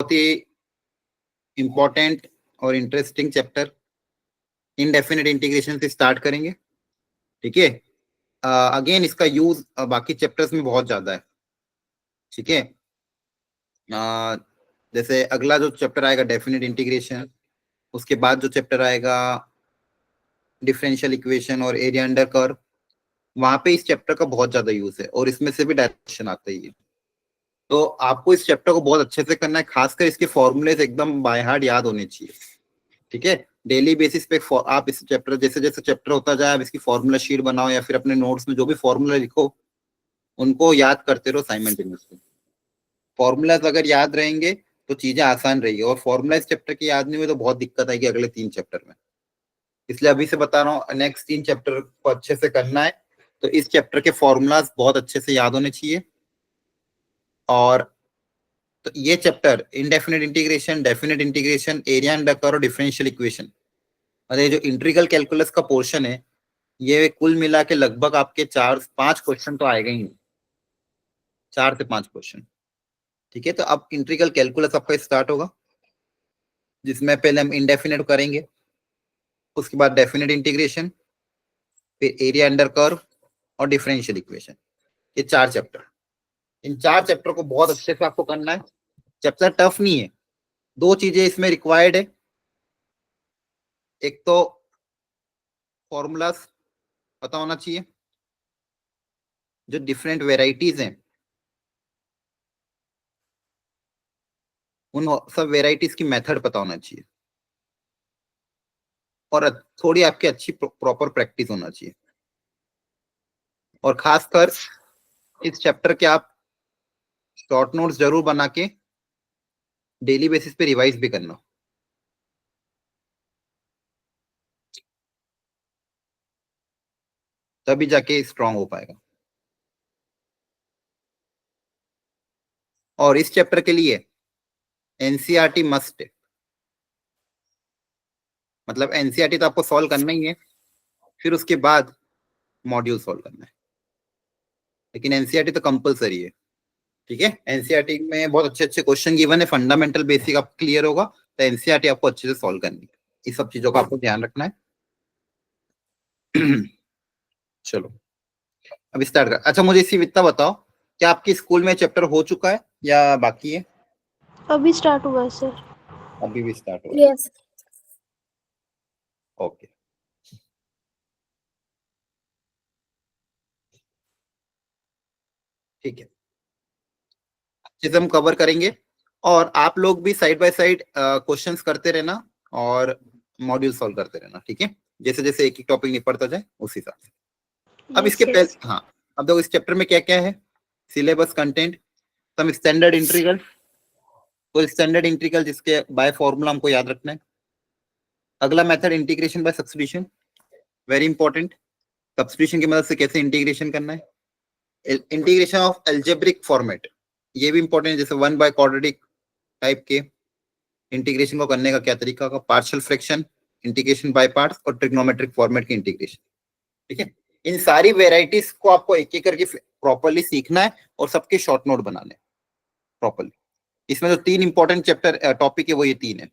बहुत ही इंपॉर्टेंट और interesting chapter indefinite integration से स्टार्ट करेंगे। ठीक है, अगेन इसका यूज बाकी चैप्टर्स में बहुत ज्यादा है। ठीक है, जैसे अगला जो चैप्टर आएगा डेफिनेट इंटीग्रेशन, उसके बाद जो चैप्टर आएगा डिफरेंशियल इक्वेशन और एरिया अंडर कर्व, वहां पे इस चैप्टर का बहुत ज्यादा यूज है और इसमें से भी डायरेक्शन आता ही है। तो आपको इस चैप्टर को बहुत अच्छे से करना है, खासकर इसके फॉर्मूलेज एकदम बाय हार्ट याद होने चाहिए। ठीक है, डेली बेसिस पे आप इस चैप्टर जैसे जैसे चैप्टर होता जाए आप इसकी फॉर्मूला शीट बनाओ या फिर अपने नोट्स में जो भी फॉर्मूला लिखो उनको याद करते रहो साइमल्टेनियसली। फॉर्मूलाज अगर याद रहेंगे तो चीजें आसान रहेगी, और फॉर्मूला इस चैप्टर की याद नहीं हुई तो बहुत दिक्कत आएगी अगले 3 चैप्टर में। इसलिए अभी से बता रहा हूँ, नेक्स्ट 3 चैप्टर को अच्छे से करना है तो इस चैप्टर के फॉर्मूलाज बहुत अच्छे से याद होने चाहिए। और तो ये chapter indefinite integration, definite integration, area under curve और डिफरेंशियल इक्वेशन, अरे जो इंटीग्रल कैलकुलस का पोर्शन है ये कुल मिला के लगभग आपके 4-5 क्वेश्चन तो आएगा ही, 4 से 5 क्वेश्चन। ठीक है, तो अब इंटीग्रल कैलकुलस आपका स्टार्ट होगा जिसमें पहले हम इंडेफिनेट करेंगे, उसके बाद डेफिनेट इंटीग्रेशन, फिर एरिया अंडर कर्व और डिफरेंशियल इक्वेशन। ये 4 चैप्टर, इन 4 चैप्टर को बहुत अच्छे से आपको करना है। चैप्टर टफ नहीं है, 2 चीजें इसमें रिक्वायर्ड है, एक तो फॉर्मूलाज पता होना चाहिए, जो डिफरेंट वेराइटीज हैं उन सब वेराइटीज की मेथड पता होना चाहिए, और थोड़ी आपकी अच्छी प्रॉपर प्रैक्टिस होना चाहिए। और खासकर इस चैप्टर के आप शॉर्ट नोट्स जरूर बना के डेली बेसिस पे रिवाइज भी करना, तभी जाके स्ट्रांग हो पाएगा। और इस चैप्टर के लिए एनसीईआरटी मस्ट है, मतलब एनसीईआरटी तो आपको सॉल्व करना ही है, फिर उसके बाद मॉड्यूल सॉल्व करना है, लेकिन एनसीईआरटी तो कंपलसरी है। ठीक है, एनसीईआरटी में बहुत अच्छे अच्छे क्वेश्चन गिवन है, फंडामेंटल बेसिक आप क्लियर होगा तो एनसीईआरटी आपको अच्छे से सॉल्व करनी है। इस सब चीजों का आपको ध्यान रखना है। चलो अब स्टार्ट कर। अच्छा मुझे इसी इतना बताओ, क्या आपके स्कूल में चैप्टर हो चुका है या बाकी है? अभी स्टार्ट हुआ है सर। अभी भी स्टार्ट हुआ है? यस। ओके, ठीक है, अच्छे से हम कवर करेंगे। और आप लोग भी साइड बाय साइड क्वेश्चंस करते रहना और मॉड्यूल सॉल्व करते रहना। ठीक है, जैसे जैसे एक एक टॉपिक निपटता जाए उस हिसाब से। अब इसके पहले हाँ, अब देखो इस चैप्टर में क्या क्या है, syllabus content, some standard integral, तो स्टैंडर्ड इंटीग्रल जिसके बाय फॉर्मूला हमको याद रखना है। अगला method integration by substitution, very important, substitution की मदद से कैसे इंटीग्रेशन करना है। इंटीग्रेशन ऑफ एल्जेब्रिक फॉर्मेट, ये भी इंपॉर्टेंट है, जैसे 1/quadratic टाइप के इंटीग्रेशन को करने का क्या तरीका होगा, partial fraction, integration by parts और ट्रिग्नोमेट्रिक फॉर्मेट की इंटीग्रेशन। ठीक है, इन सारी वेराइटीज को आपको एक एक करके प्रॉपर्ली सीखना है और सबके शॉर्ट नोट बनाने प्रॉपर्ली। इसमें जो 3 इंपॉर्टेंट चैप्टर टॉपिक है वो ये 3 है।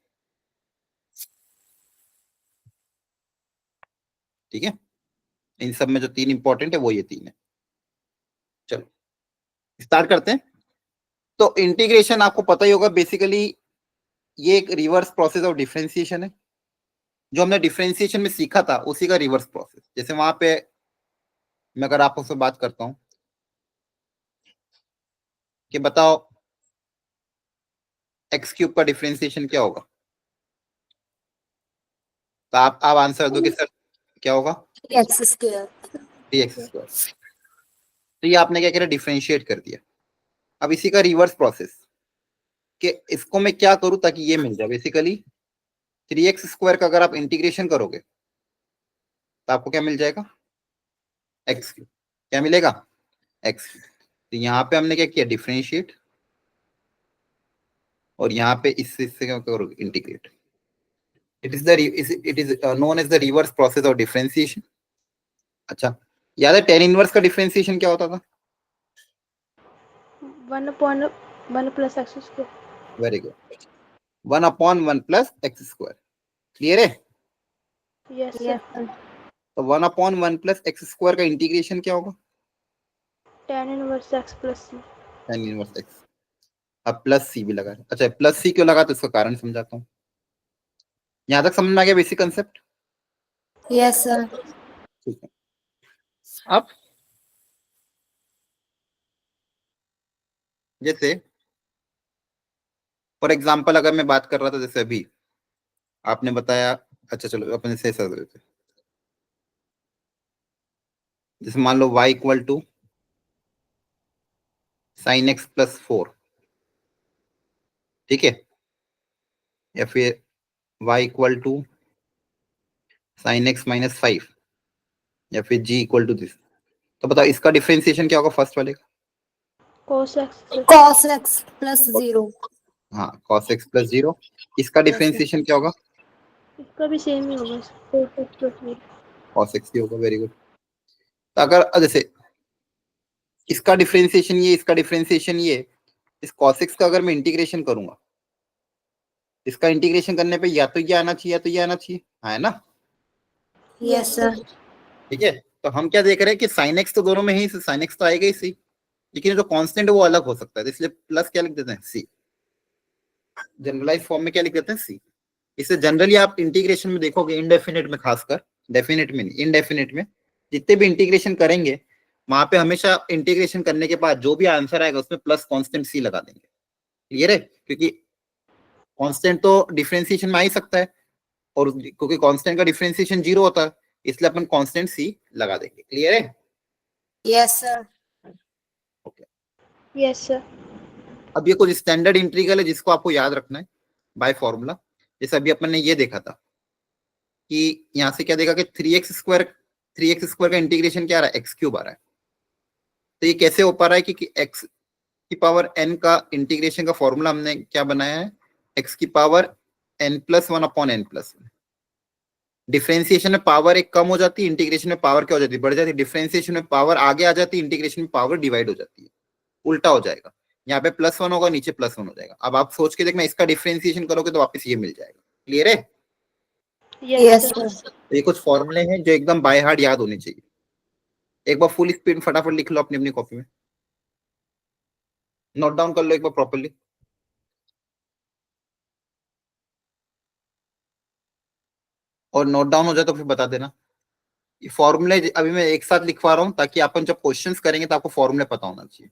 ठीक है, इन सब में जो 3 इंपॉर्टेंट है वो ये 3 है। चलो स्टार्ट करते हैं। तो इंटीग्रेशन आपको पता ही होगा, बेसिकली ये एक रिवर्स प्रोसेस ऑफ डिफरेंशिएशन है। जो हमने डिफरेंशिएशन में सीखा था उसी का रिवर्स प्रोसेस। जैसे वहां पे मैं अगर आपसे बात करता हूं कि बताओ एक्स क्यूब का डिफरेंशिएशन क्या होगा, तो आप आंसर दो कि सर क्या होगा, एक्स स्क्वायर। 3x²। तो ये आपने क्या किया, डिफरेंशिएट कर दिया। अब इसी का रिवर्स प्रोसेस कि इसको मैं क्या करूं ताकि ये मिल जाए, बेसिकली 3x² का अगर आप इंटीग्रेशन करोगे तो आपको क्या मिल जाएगा, x3। क्या मिलेगा, x3। तो यहाँ पे हमने क्या किया, डिफरेंशिएट, और यहाँ पे इससे क्या करोगे, integrate. It is known as the reverse process of differentiation. अच्छा याद है tan इनवर्स का डिफरेंशिएशन क्या होता था, 1/1 + x²। Very good. 1/1 plus x square. Clear है? Yes, sir. तो 1/1 प्लस एक्स स्क्वायर का इंटीग्रेशन क्या होगा? Tan inverse x plus c. tan inverse x. अब प्लस सी भी लगा है. अच्छा, प्लस सी क्यों लगा तो इसका कारण समझाता हूँ. यहां तक समझ में आ गया बेसिक कंसेप्ट? Yes, sir. ठीक है. अब जैसे फॉर एग्जाम्पल अगर मैं बात कर रहा था, जैसे अभी आपने बताया. अच्छा चलो अपन से कर देते. जैसे मान लो y equal to sine x plus 4. ठीक है. या फिर y equal to sine x minus 5. या फिर g इक्वल टू दिस. तो बताओ इसका डिफरेंशिएशन क्या होगा फर्स्ट वाले का? Cos x, sir. cos x plus 0. हाँ, cos x प्लस 0. इसका Yes, sir. डिफरेंशिएशन क्या होगा? इसका भी सेम ही होगा sir. Cos x plus 0. cos x ही होगा. Very good. तो अगर जैसे इसका डिफरेंशिएशन ये, इसका डिफरेंशिएशन ये, इस cos x का अगर मैं इंटीग्रेशन करूंगा, इसका इंटीग्रेशन करने पे या तो ये आना चाहिए या तो ये आना चाहिए. हाँ, है ना? Yes, sir. ठीक है. तो हम क्या देख रहे हैं कि साइन एक्स तो दोनों में ही, साइन एक्स तो आएगा ही सी, लेकिन जो कांस्टेंट है वो अलग हो सकता है. तो इसलिए प्लस क्या लिख देते हैं? सी. जनरलाइज फॉर्म में क्या लिख देते हैं? सी. इसे जनरली आप इंटीग्रेशन में देखोगे, इनडेफिनेट में खासकर, डेफिनेट में नहीं, इनडेफिनेट में जितने भी इंटीग्रेशन करेंगे, वहां पे हमेशा इंटीग्रेशन करने के बाद जो भी आंसर आएगा उसमें प्लस कांस्टेंट सी लगा देंगे. क्लियर है? क्योंकि कांस्टेंट तो डिफरेंशिएशन में आ ही सकता है, और क्योंकि कांस्टेंट का डिफरेंशिएशन 0 होता है, इसलिए अपन कांस्टेंट सी लगा देंगे. क्लियर है? Yes, sir. Okay. Yes, sir. अब ये कुछ स्टैंडर्ड इंटीग्रल है जिसको आपको याद रखना है बाय फॉर्मूला. जैसे अभी अपन ने ये देखा था कि यहाँ से क्या देखा कि 3x स्क्वायर का इंटीग्रेशन क्या आ रहा है? एक्स क्यूब आ रहा है. तो ये कैसे हो पा रहा है? कि एक्स की पावर n का इंटीग्रेशन का फॉर्मूला हमने क्या बनाया है? एक्स की पावर n+1/n+1. डिफरेंशिएशन में पावर एक कम हो जाती है, इंटीग्रेशन में पावर क्या हो जाती है? बढ़ जाती है. डिफरेंशिएशन में पावर आगे आ जाती है, इंटीग्रेशन में पावर डिवाइड हो जाती है. उल्टा हो जाएगा. यहाँ पे +1 होगा, नीचे +1 हो जाएगा. अब आप सोच के देखना, इसका डिफरेंशिएशन करोगे तो वापस ये मिल जाएगा. क्लियर है? Yes, Yes, sir. sir. तो ये कुछ फॉर्मूले हैं जो एकदम बाय हार्ट याद होने चाहिए. एक बार फुल स्पीड फटाफट लिख लो अपनी अपनी कॉपी में, नोट डाउन कर लो एक बार प्रॉपर्ली. और नोट डाउन हो जाए तो फिर बता देना. ये फॉर्मूले अभी मैं एक साथ लिखवा रहा हूँ ताकि अपन जब क्वेश्चंस करेंगे तो आपको फॉर्मूले पता होना चाहिए.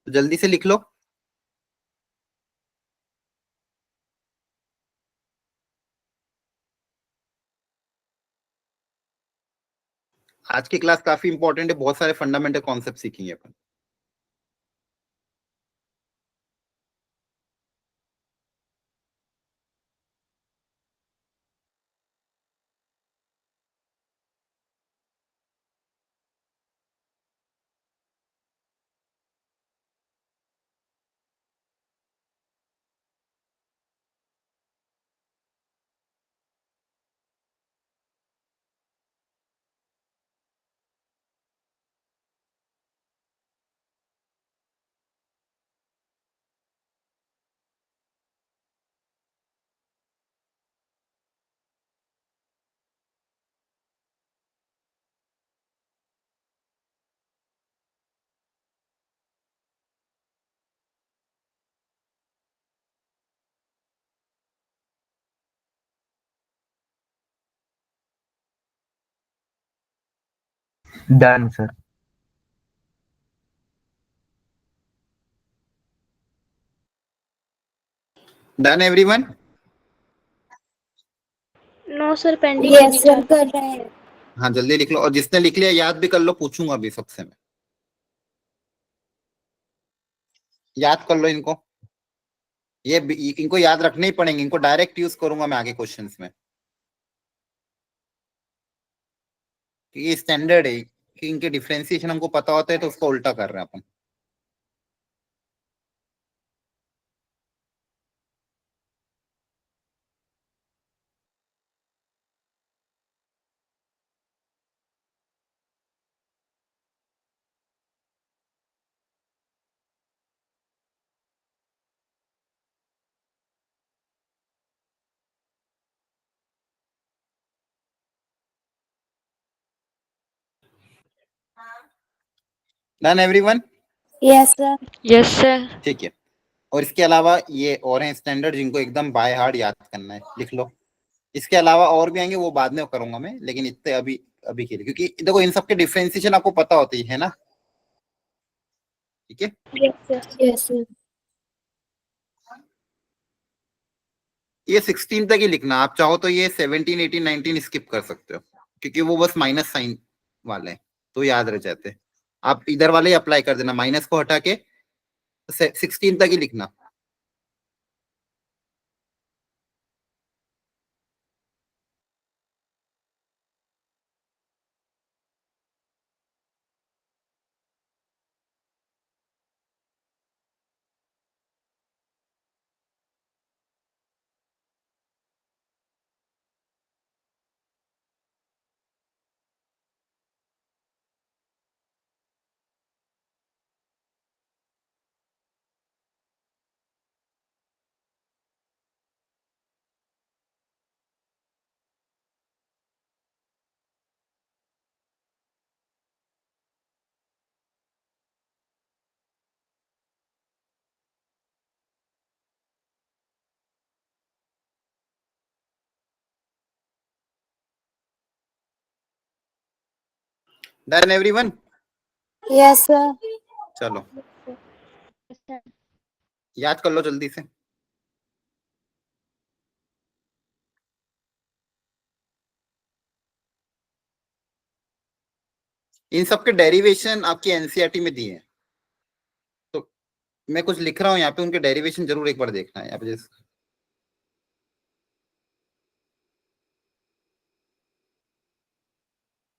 तो जल्दी से लिख लो. आज की क्लास काफी इंपॉर्टेंट है, बहुत सारे फंडामेंटल कॉन्सेप्ट सीखेंगे अपन. Done, sir. Done everyone? No, sir. Pending Yes, edit sir. है. कर रहे हैं. हाँ, जल्दी लिख लो. और जिसने लिख लिया याद भी कर लो, पूछूंगा अभी सबसे मैं. याद कर लो इनको. ये इनको याद रखने ही पड़ेंगे, इनको डायरेक्ट यूज करूंगा मैं आगे क्वेश्चंस में. ये स्टैंडर्ड है कि इनके डिफरेंशिएशन हमको पता होता है तो उसको उल्टा कर रहे हैं अपन. Done everyone? Yes, sir. Yes, sir. ठीक है, और इसके अलावा ये और हैं स्टैंडर्ड जिनको एकदम बाय हार्ट याद करना है, लिख लो। इसके अलावा और भी आएंगे, वो बाद में करूंगा मैं, लेकिन इतने अभी अभी के लिए, क्योंकि देखो इन सबके डिफरेंशिएशन आपको पता होती है ना। ठीक है, Yes, sir. Yes, sir. ये 16 तक ही लिखना। आप चाहो तो ये 17, 18, 19 स्किप कर सकते हो, क्योंकि वो बस माइनस साइन वाले हैं, तो याद रह जाते हैं। आप इधर वाले ही अप्लाई कर देना, माइनस को हटा के 16 तक ही लिखना। Done everyone? Yes, sir. चलो Yes, sir. याद कर लो जल्दी से। इन सब के डेरिवेशन आपकी एनसीईआरटी में दिए हैं, तो मैं कुछ लिख रहा हूँ यहाँ पे, उनके डेरिवेशन जरूर एक बार देखना है यहाँ पे। जैसे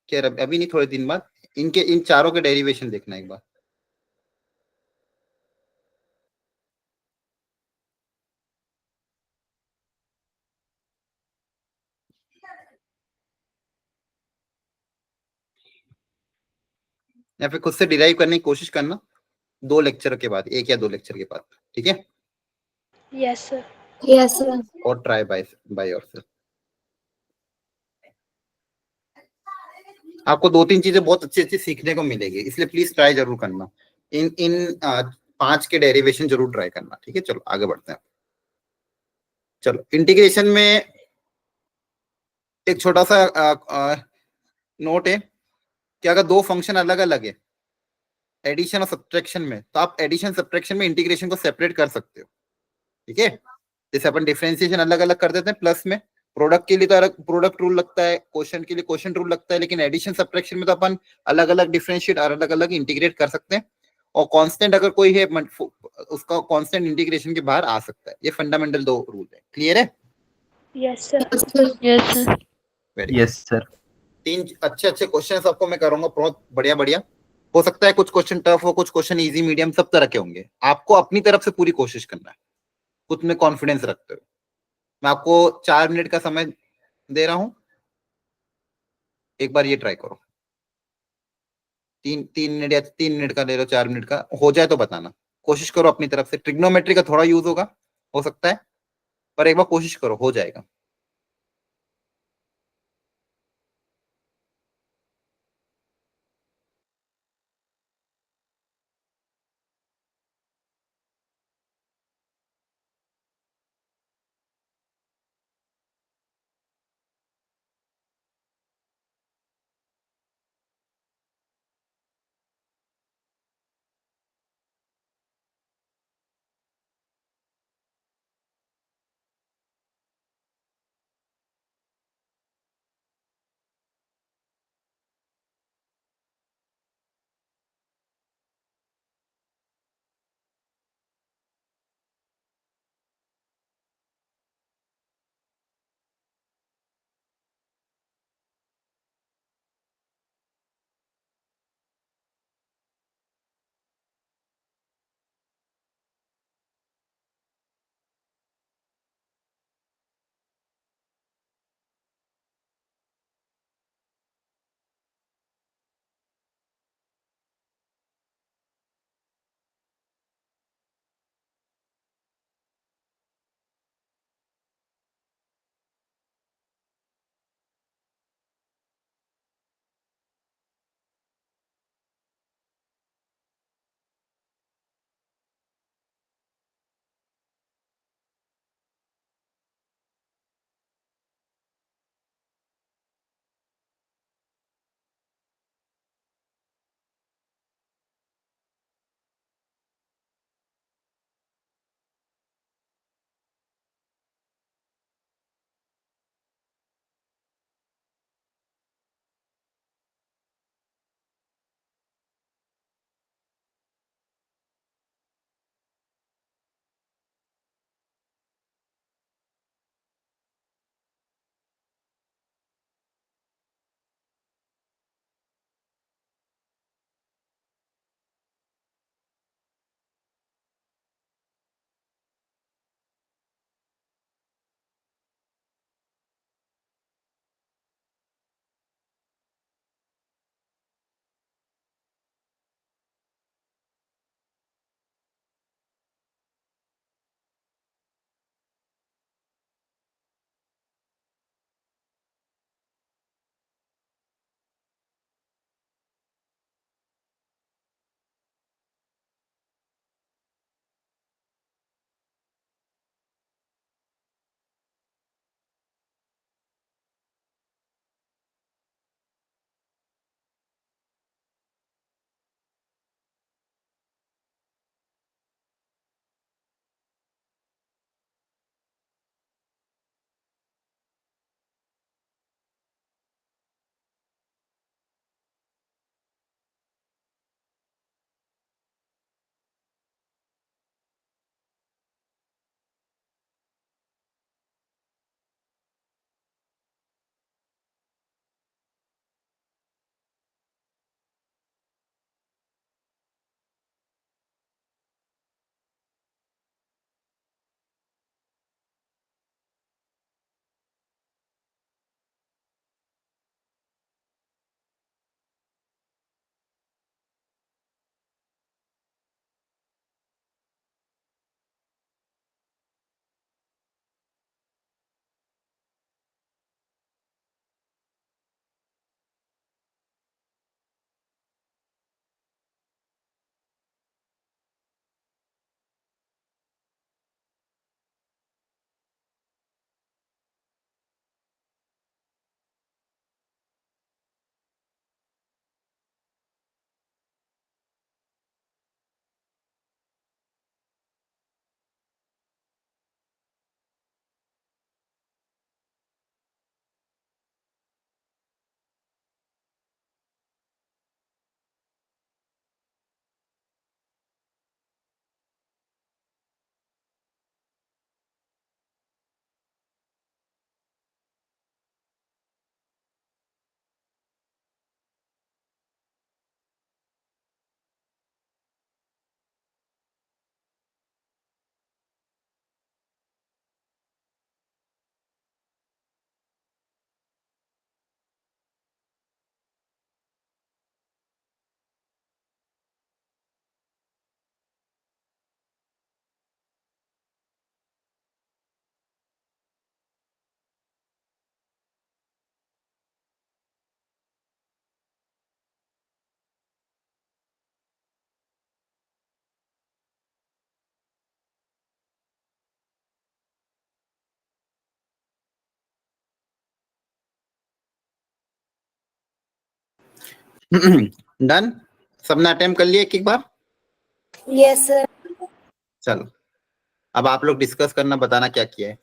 क्या अभी नहीं, थोड़े दिन बाद इनके इन चारों के डेरिवेशन देखना एक बार। या फिर खुद से डिराइव करने की कोशिश करना, 2 लेक्चर के बाद, 1 या 2 लेक्चर के बाद। ठीक है, Yes, sir. Yes, sir. और ट्राई बाय योरसेल्फ। आपको 2-3 चीजें बहुत अच्छी अच्छी सीखने को मिलेगी, इसलिए प्लीज ट्राई जरूर करना। इन इन 5 के डेरिवेशन जरूर ट्राई करना। ठीक है, चलो आगे बढ़ते हैं। चलो इंटीग्रेशन में एक छोटा सा नोट है कि अगर 2 फंक्शन अलग अलग है एडिशन और सब्ट्रैक्शन में, तो आप एडिशन सब्ट्रैक्शन में इंटीग्रेशन को सेपरेट कर सकते हो। ठीक है, जैसे अपन डिफरेंशिएशन अलग अलग कर देते हैं प्लस में, प्रोडक्ट के लिए तो अलग प्रोडक्ट रूल लगता है, क्वेश्चन के लिए क्वेश्चन रूल लगता है, लेकिन एडिशन सब्ट्रैक्शन में तो अपन अलग अलग डिफरेंशिएट और अलग अलग इंटीग्रेट कर सकते हैं। और कांस्टेंट अगर कोई है उसका कांस्टेंट इंटीग्रेशन के बाहर आ सकता है। ये फंडामेंटल 2 रूल है। क्लियर है? Yes, sir. Yes, sir. Yes, sir. Very Yes, sir. 3 अच्छे अच्छे क्वेश्चन आपको मैं करूंगा, बहुत बढ़िया बढ़िया। हो सकता है कुछ क्वेश्चन टफ हो, कुछ क्वेश्चन इजी मीडियम सब तरह के होंगे। आपको अपनी तरफ से पूरी कोशिश करना है, खुद में कॉन्फिडेंस रखते हुए। मैं आपको 4 मिनट का समय दे रहा हूं, एक बार ये ट्राई करो। 3 मिनट या 3 मिनट का ले लो, 4 मिनट का हो जाए तो बताना। कोशिश करो अपनी तरफ से। ट्रिग्नोमेट्री का थोड़ा यूज होगा, हो सकता है, पर एक बार कोशिश करो, हो जाएगा। डन, सबने अटेम्प्ट कर लिया एक बार? Yes, sir. चलो अब आप लोग डिस्कस करना, बताना क्या किया है,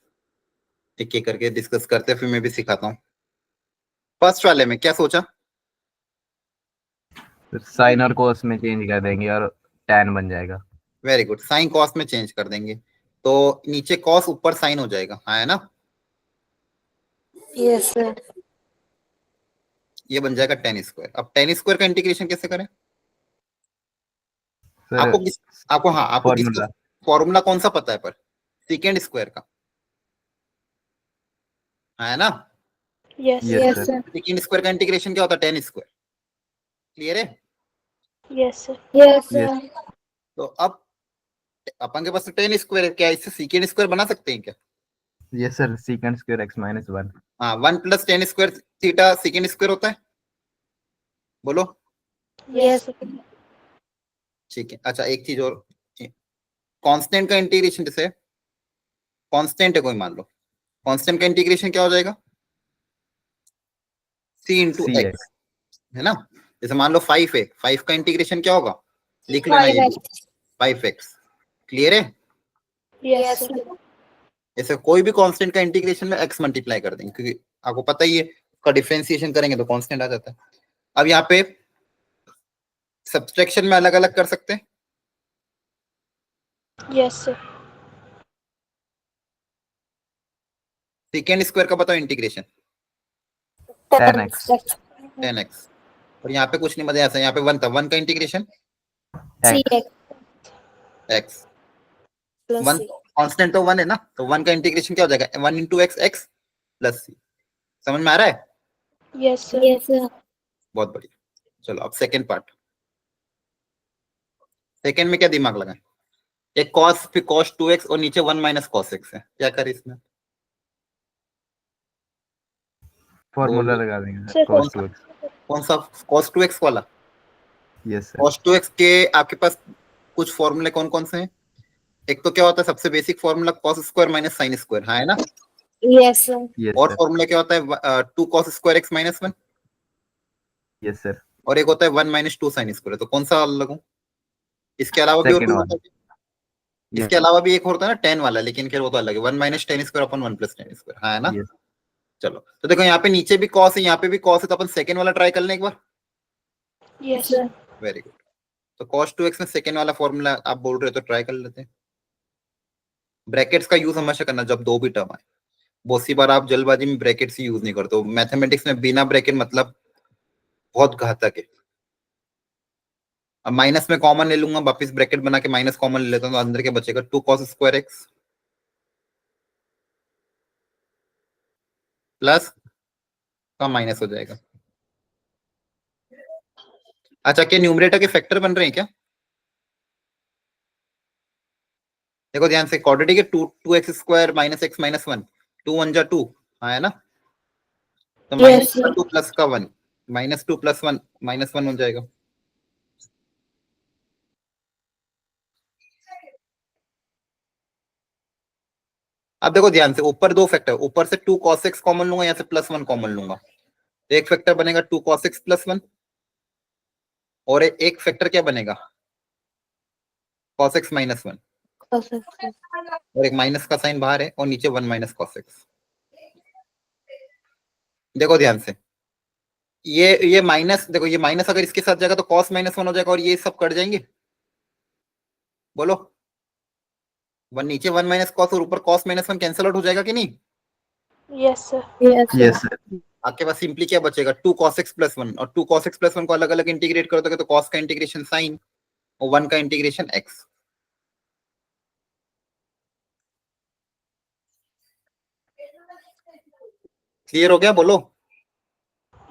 एक एक करके डिस्कस करते हैं, फिर मैं भी सिखाता हूँ। फर्स्ट वाले में क्या सोचा? साइन और कोस में चेंज कर देंगे और tan बन जाएगा। वेरी गुड, साइन कॉस में चेंज कर देंगे, तो नीचे कॉस ऊपर साइन हो जाएगा, हाँ है ना? Yes, sir. ये बन जाएगा tan स्क्वायर। अब tan स्क्वायर का इंटीग्रेशन कैसे करें? सर आपको फॉर्मूला फॉर्मूला कौन सा पता है? पर सेकेंड स्क्वायर का, है ना? Yes. Yes, Yes, sir. sir. Second square का इंटीग्रेशन क्या होता है? tan square. क्लियर है? Yes, sir. Yes, sir. तो अब अपन के पास तो tan स्क्वायर है, क्या इससे सेकेंड स्क्वायर बना सकते हैं क्या? yes sir, secant square x minus 1। हाँ, 1 + tan square theta second square होता है, बोलो। Yes, sir. ठीक है, अच्छा एक चीज और, कांस्टेंट का इंटीग्रेशन, जैसे कांस्टेंट है कोई, मान लो कांस्टेंट का इंटीग्रेशन क्या हो जाएगा? c इंटू cx एक्स, है ना? जैसे मान लो 5 है, 5 का इंटीग्रेशन क्या होगा? लिख लेना ये 5x। क्लियर है? Yes, Yes, sir. sir. जैसे कोई भी कांस्टेंट का इंटीग्रेशन में x मल्टीप्लाई कर देंगे, क्योंकि आपको पता ही है उसका डिफरेंशिएशन करेंगे तो कांस्टेंट आ जाता है। अब यहाँ पे सब्सट्रैक्शन में अलग अलग कर सकते हैं। Yes, sir. सेकेंड स्क्वायर का बताओ इंटीग्रेशन? 10x 10x। और यहाँ पे कुछ नहीं, मजा ऐसा, यहाँ पे 1 था, 1 का integration CX x, plus 1 C. Constant तो 1 है ना, तो 1 का इंटीग्रेशन क्या हो जाएगा? 1 इंटू एक्स, एक्स प्लस सी। समझ में आ रहा है? Yes, sir. Yes, sir. बहुत बढ़िया। चलो अब सेकेंड पार्ट। सेकेंड में क्या दिमाग लगाएं? एक cos, फिर cos 2x और नीचे 1 माइनस cos x है, क्या करें इसमें? फॉर्मूला बोलो। लगा देंगे Sir, cos 2x। कौन सा? cos 2x वाला? yes sir। cos 2x के आपके पास कुछ फॉर्मूले कौन कौन से हैं? एक तो क्या होता है सबसे basic formula, cos square minus sin square, हाँ है ना? Yes, sir. yes और sir। फॉर्मूला क्या होता है? 2 cos square x minus 1, yes sir। और एक होता है 1 माइनस 2 sin स्क्वायर। तो कौन सा लगूं? इसके अलावा भी और सेकंड कोई वाला। होता है? इसके अलावा भी एक होता है ना tan वाला, लेकिन फिर वो तो अलग है, 1 minus tan square upon 1 plus tan square, हाँ है ना? yes चलो तो देखो यहाँ पे नीचे भी cos है, यहाँ पे भी cos है, तो अपन सेकेंड वाला ट्राई कर लें एक बार। yes, sir. Very good. तो cos 2x में सेकेंड वाला फॉर्मूला आप बोल रहे हो तो ट्राई कर लेते हैं। ब्रैकेट्स का यूज हमेशा करना जब दो भी टर्म आए। बहुत सी बार आप जल्दबाजी में ब्रैकेट्स ही यूज नहीं करते हो। मैथमेटिक्स में बिना ब्रैकेट मतलब बहुत घातक है। अब माइनस में कॉमन ले लूंगा, वापिस ब्रैकेट बना के माइनस कॉमन ले लेता हूँ, तो अंदर के बचेगा 2 cos स्क्वायर x प्लस का माइनस हो जाएगा। अच्छा, क्या न्यूमरेटर के फैक्टर बन रहे हैं क्या? देखो ध्यान से, क्वाड्रेटिक है, 2x square minus x minus 1, 2 1 जा 2, हाँ है ना? तो Yes, माइनस sir. 2 प्लस का 1, माइनस 2 प्लस 1 माइनस 1 हो जाएगा। अब देखो ध्यान से, ऊपर दो फैक्टर, ऊपर से 2 cos x कॉमन लूंगा, यहाँ से प्लस 1 कॉमन लूंगा, तो एक फैक्टर बनेगा 2 cos x प्लस 1, और एक फैक्टर क्या बनेगा? cos x minus 1, Perfect. और एक माइनस का साइन बाहर है, और नीचे 1 माइनस cos x। देखो ध्यान से, ये माइनस, देखो ये माइनस अगर इसके साथ जाएगा तो cos माइनस 1 हो जाएगा, और ये सब कट जाएंगे। बोलो, 1 नीचे 1 माइनस cos और ऊपर cos माइनस 1 कैंसिल आउट हो जाएगा कि नहीं? Yes, sir. Yes, sir. yes sir। आपके पास सिंपली क्या बचेगा? 2 cos x प्लस 1, और 2 cos x प्लस 1 को अलग अलग इंटीग्रेट कर दोगे तो cos का इंटीग्रेशन साइन और 1 का इंटीग्रेशन x। क्लियर हो गया? बोलो।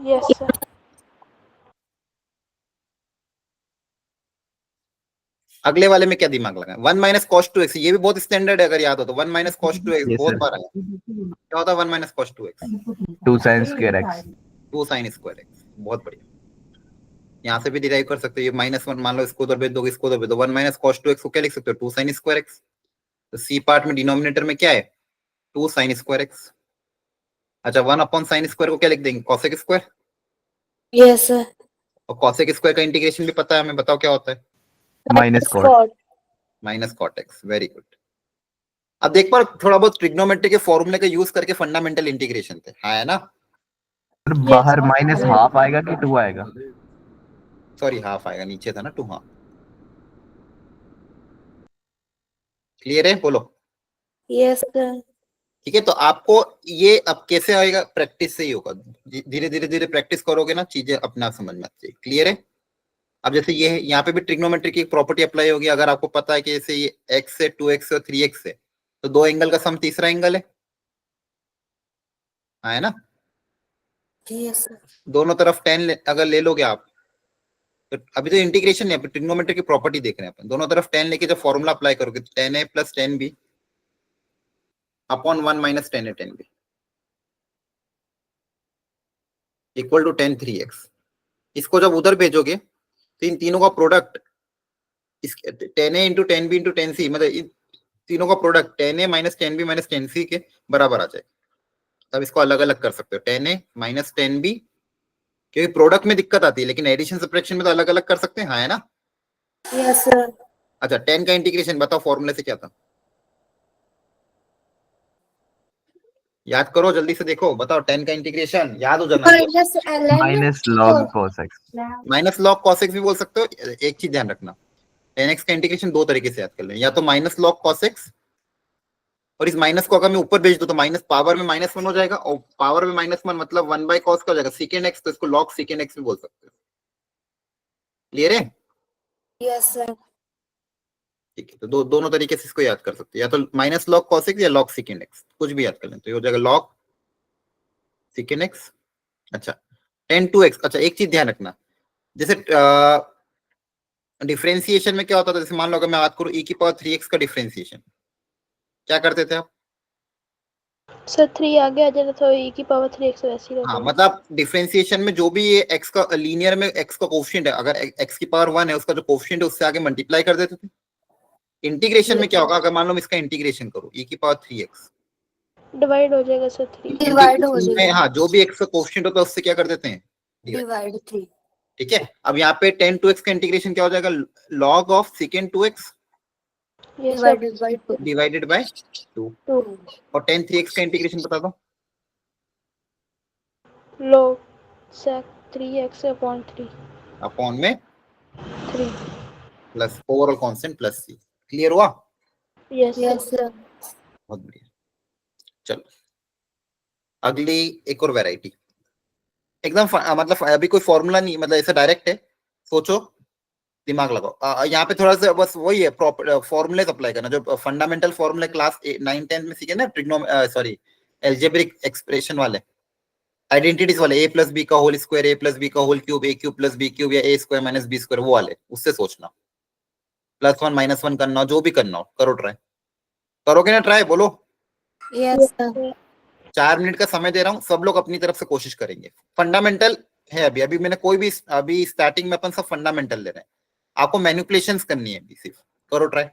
Yes, sir. अगले वाले में क्या दिमाग लगा? 1 माइनस cos 2x, ये भी बहुत स्टैंडर्ड है, अगर याद हो तो 1 माइनस cos 2x Yes, बहुत sir। बार आया। क्या होता है 1 minus cos 2x? 2 sin square x। 2 sin square x। बहुत बढ़िया, यहाँ से भी डिराइव कर सकते हो। ये माइनस 1 मान लो, इसको उधर भेज दो, इसको उधर भेज दो, 1 माइनस cos 2x को क्या लिख सकते हो? 2 sin स्क्वायर x। तो सी पार्ट में डिनोमिनेटर में क्या है? 2 sin स्क्वायर x। अच्छा, 1 अपॉन साइन स्क्वायर को क्या लिख देंगे? cosec square. Yes, sir. और cosec स्क्वायर का इंटीग्रेशन भी पता है हमें, बताओ क्या होता है? Minus cot. Cot. Minus cot x, very good. अब देख पर थोड़ा बहुत ट्रिग्नोमेट्री के फॉर्मूले का यूज करके फंडामेंटल इंटीग्रेशन थे, हाँ है ना? और बाहर माइनस हाफ आएगा कि 2 आएगा? सॉरी हाफ आएगा, नीचे था ना 2, हाँ। क्लियर है, बोलो। Yes, sir. ठीक है, तो आपको ये अब कैसे आएगा, प्रैक्टिस से ही होगा। धीरे धीरे धीरे प्रैक्टिस करोगे ना, चीजें अपने आप समझ में आती है। क्लियर है? अब जैसे ये है, यहाँ पे भी ट्रिग्नोमेट्री की एक प्रॉपर्टी अप्लाई होगी। अगर आपको पता है कि जैसे ये x है, 2x और 3x है, तो दो एंगल का सम तीसरा एंगल है, हाँ है ना? Yes, sir. दोनों तरफ 10 अगर ले लोगे आप, तो अभी तो इंटीग्रेशन नहीं, ट्रिग्नोमेट्री की प्रॉपर्टी देख रहे हैं अपन। दोनों तरफ 10 लेके जब फॉर्मूला अप्लाई करोगे, तो 10a plus 10b upon 1 minus 10a 10b equal to 10 3x। इसको जब उधर भेजोगे तो इन तीनों का प्रोडक्ट, इस 10a into 10b into 10c, मतलब इन तीनों का product 10a minus 10b minus 10c के बराबर आ जाएगा। तब इसको अलग अलग कर सकते हो, 10a माइनस 10b, क्योंकि प्रोडक्ट में दिक्कत आती है, लेकिन एडिशन सब्ट्रैक्शन में तो अलग अलग कर सकते हैं, हाँ है ना? Yes, sir. अच्छा, 10 का इंटीग्रेशन बताओ फॉर्मूले से क्या था, याद करो जल्दी से, देखो बताओ। 10 का इंटीग्रेशन याद हो जाना चाहिए। Minus ln minus log cos x। Minus log cos x भी बोल सकते हो। एक चीज ध्यान रखना, 10x का इंटीग्रेशन दो तरीके से याद कर लें, या तो माइनस लॉग cos x, और इस माइनस को अगर मैं ऊपर भेज दूं तो माइनस पावर में -1 हो जाएगा, और पावर में -1 मतलब 1 बाय cos का हो जाएगा सेकेंड एक्स, तो इसको log सेकेंड एक्स भी बोल सकते हो। क्लियर है? Yes, sir. ठीक है, तो दोनों तरीके से इसको याद कर सकते हो, या तो माइनस लॉग cos x या log सेकेंड एक्स, कुछ भी याद कर लें तो ये हो जाएगा log सेकेंड एक्स। अच्छा, 10 2x। अच्छा, एक चीज ध्यान रखना, जैसे डिफरेंशिएशन में क्या होता था, जैसे मान लो अगर मैं बात करूं e की पावर 3x का डिफरेंशिएशन, क्या करते थे आप? सर 3 आगे आ जाना तो e की पावर 3x वैसे ही हाँ, रहेगा। मतलब डिफरेंशिएशन में जो भी ये x का लीनियर में x का कोफिशिएंट है, अगर x की पावर 1 है, उसका जो कोफिशिएंट है उससे आगे मल्टीप्लाई कर देते थे। इंटीग्रेशन में क्या होगा, अगर मान लो मैं इसका इंटीग्रेशन करूं e की पावर 3x, डिवाइड हो जाएगा सर 3। Divide हो इंटीग्रेशन में जाएगा। हाँ जो भी x का कोफिशिएंट होता है उससे क्या कर देते हैं, divide। Divide 3. ठीक है, अब यहाँ पे 10 2x का इंटीग्रेशन क्या हो जाएगा, log ऑफ सेकेंड 2x ये sir Divided by 2. Divided by 2। 2 और 10 3x का इंटीग्रेशन बता दो, log sec 3x upon 3 upon में 3। Plus overall constant plus c। Clear हुआ? Yes Yes, sir. sir. बहुत बढ़िया। चलो अगली एक और वैरायटी, एकदम मतलब अभी कोई फॉर्मूला नहीं, मतलब ऐसा डायरेक्ट है, सोचो, दिमाग लगाओ। यहाँ पे थोड़ा सा बस वही है, फॉर्मूले अप्लाई करना जो फंडामेंटल फॉर्मूले क्लास 9 10 में सीखे ना, सॉरी एल्जेब्रिक एक्सप्रेशन वाले, आइडेंटिटीज वाले, a प्लस बी का whole square, a plus B का whole cube, a cube plus B cube, या a square minus B square, वो वाले, उससे सोचना। +1 -1 करना हो, जो भी करना हो करो, ट्राई करोगे ना, ट्राई बोलो। Yes, sir. 4 मिनट का समय दे रहा हूँ, सब लोग अपनी तरफ से कोशिश करेंगे। फंडामेंटल है, अभी अभी मैंने कोई भी, अभी स्टार्टिंग में अपन सब फंडामेंटल ले रहे हैं, आपको मैनिपुलेशंस करनी है, सिर्फ करो try.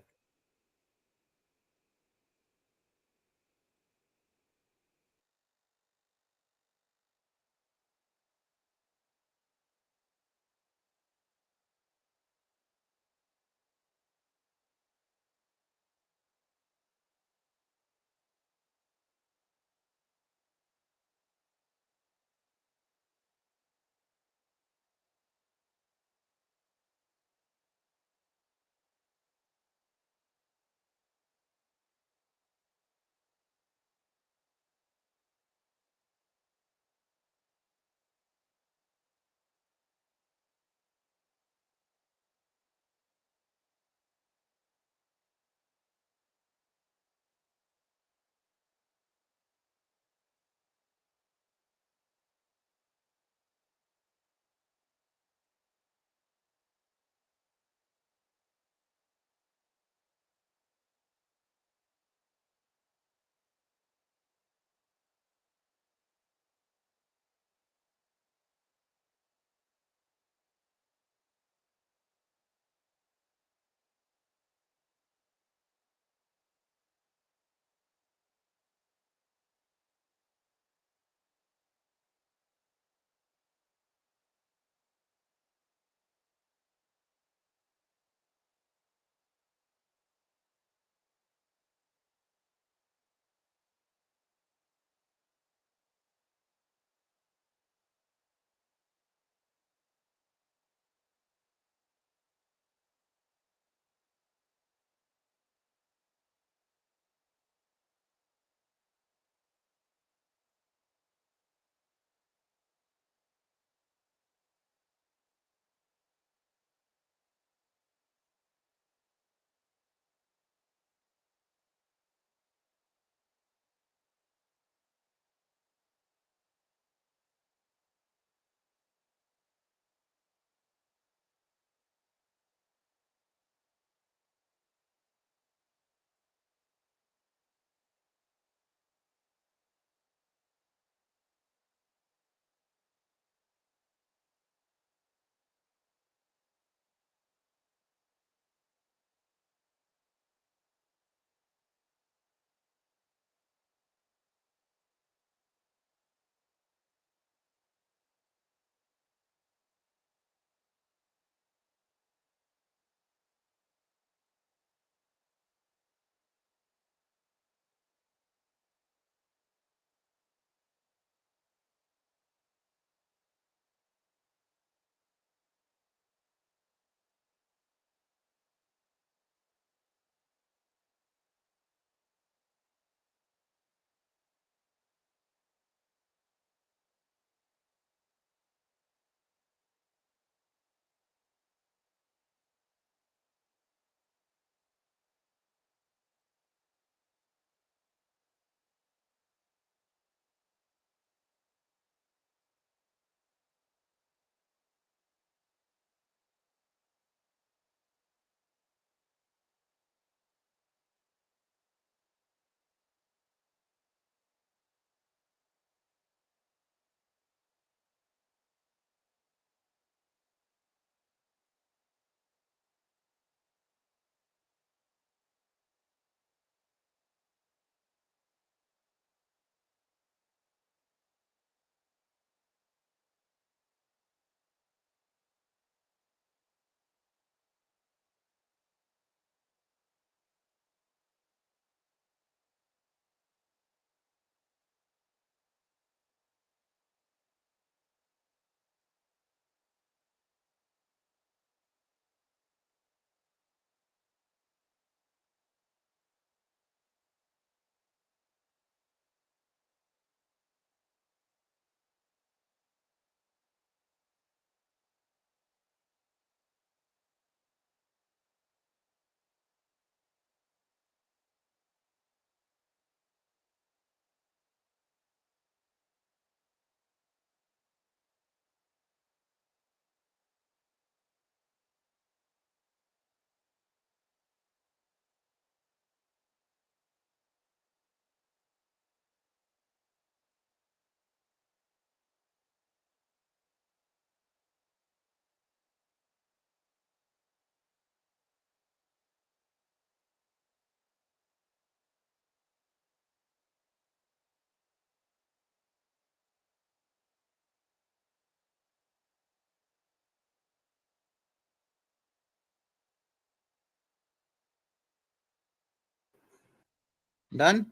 Done.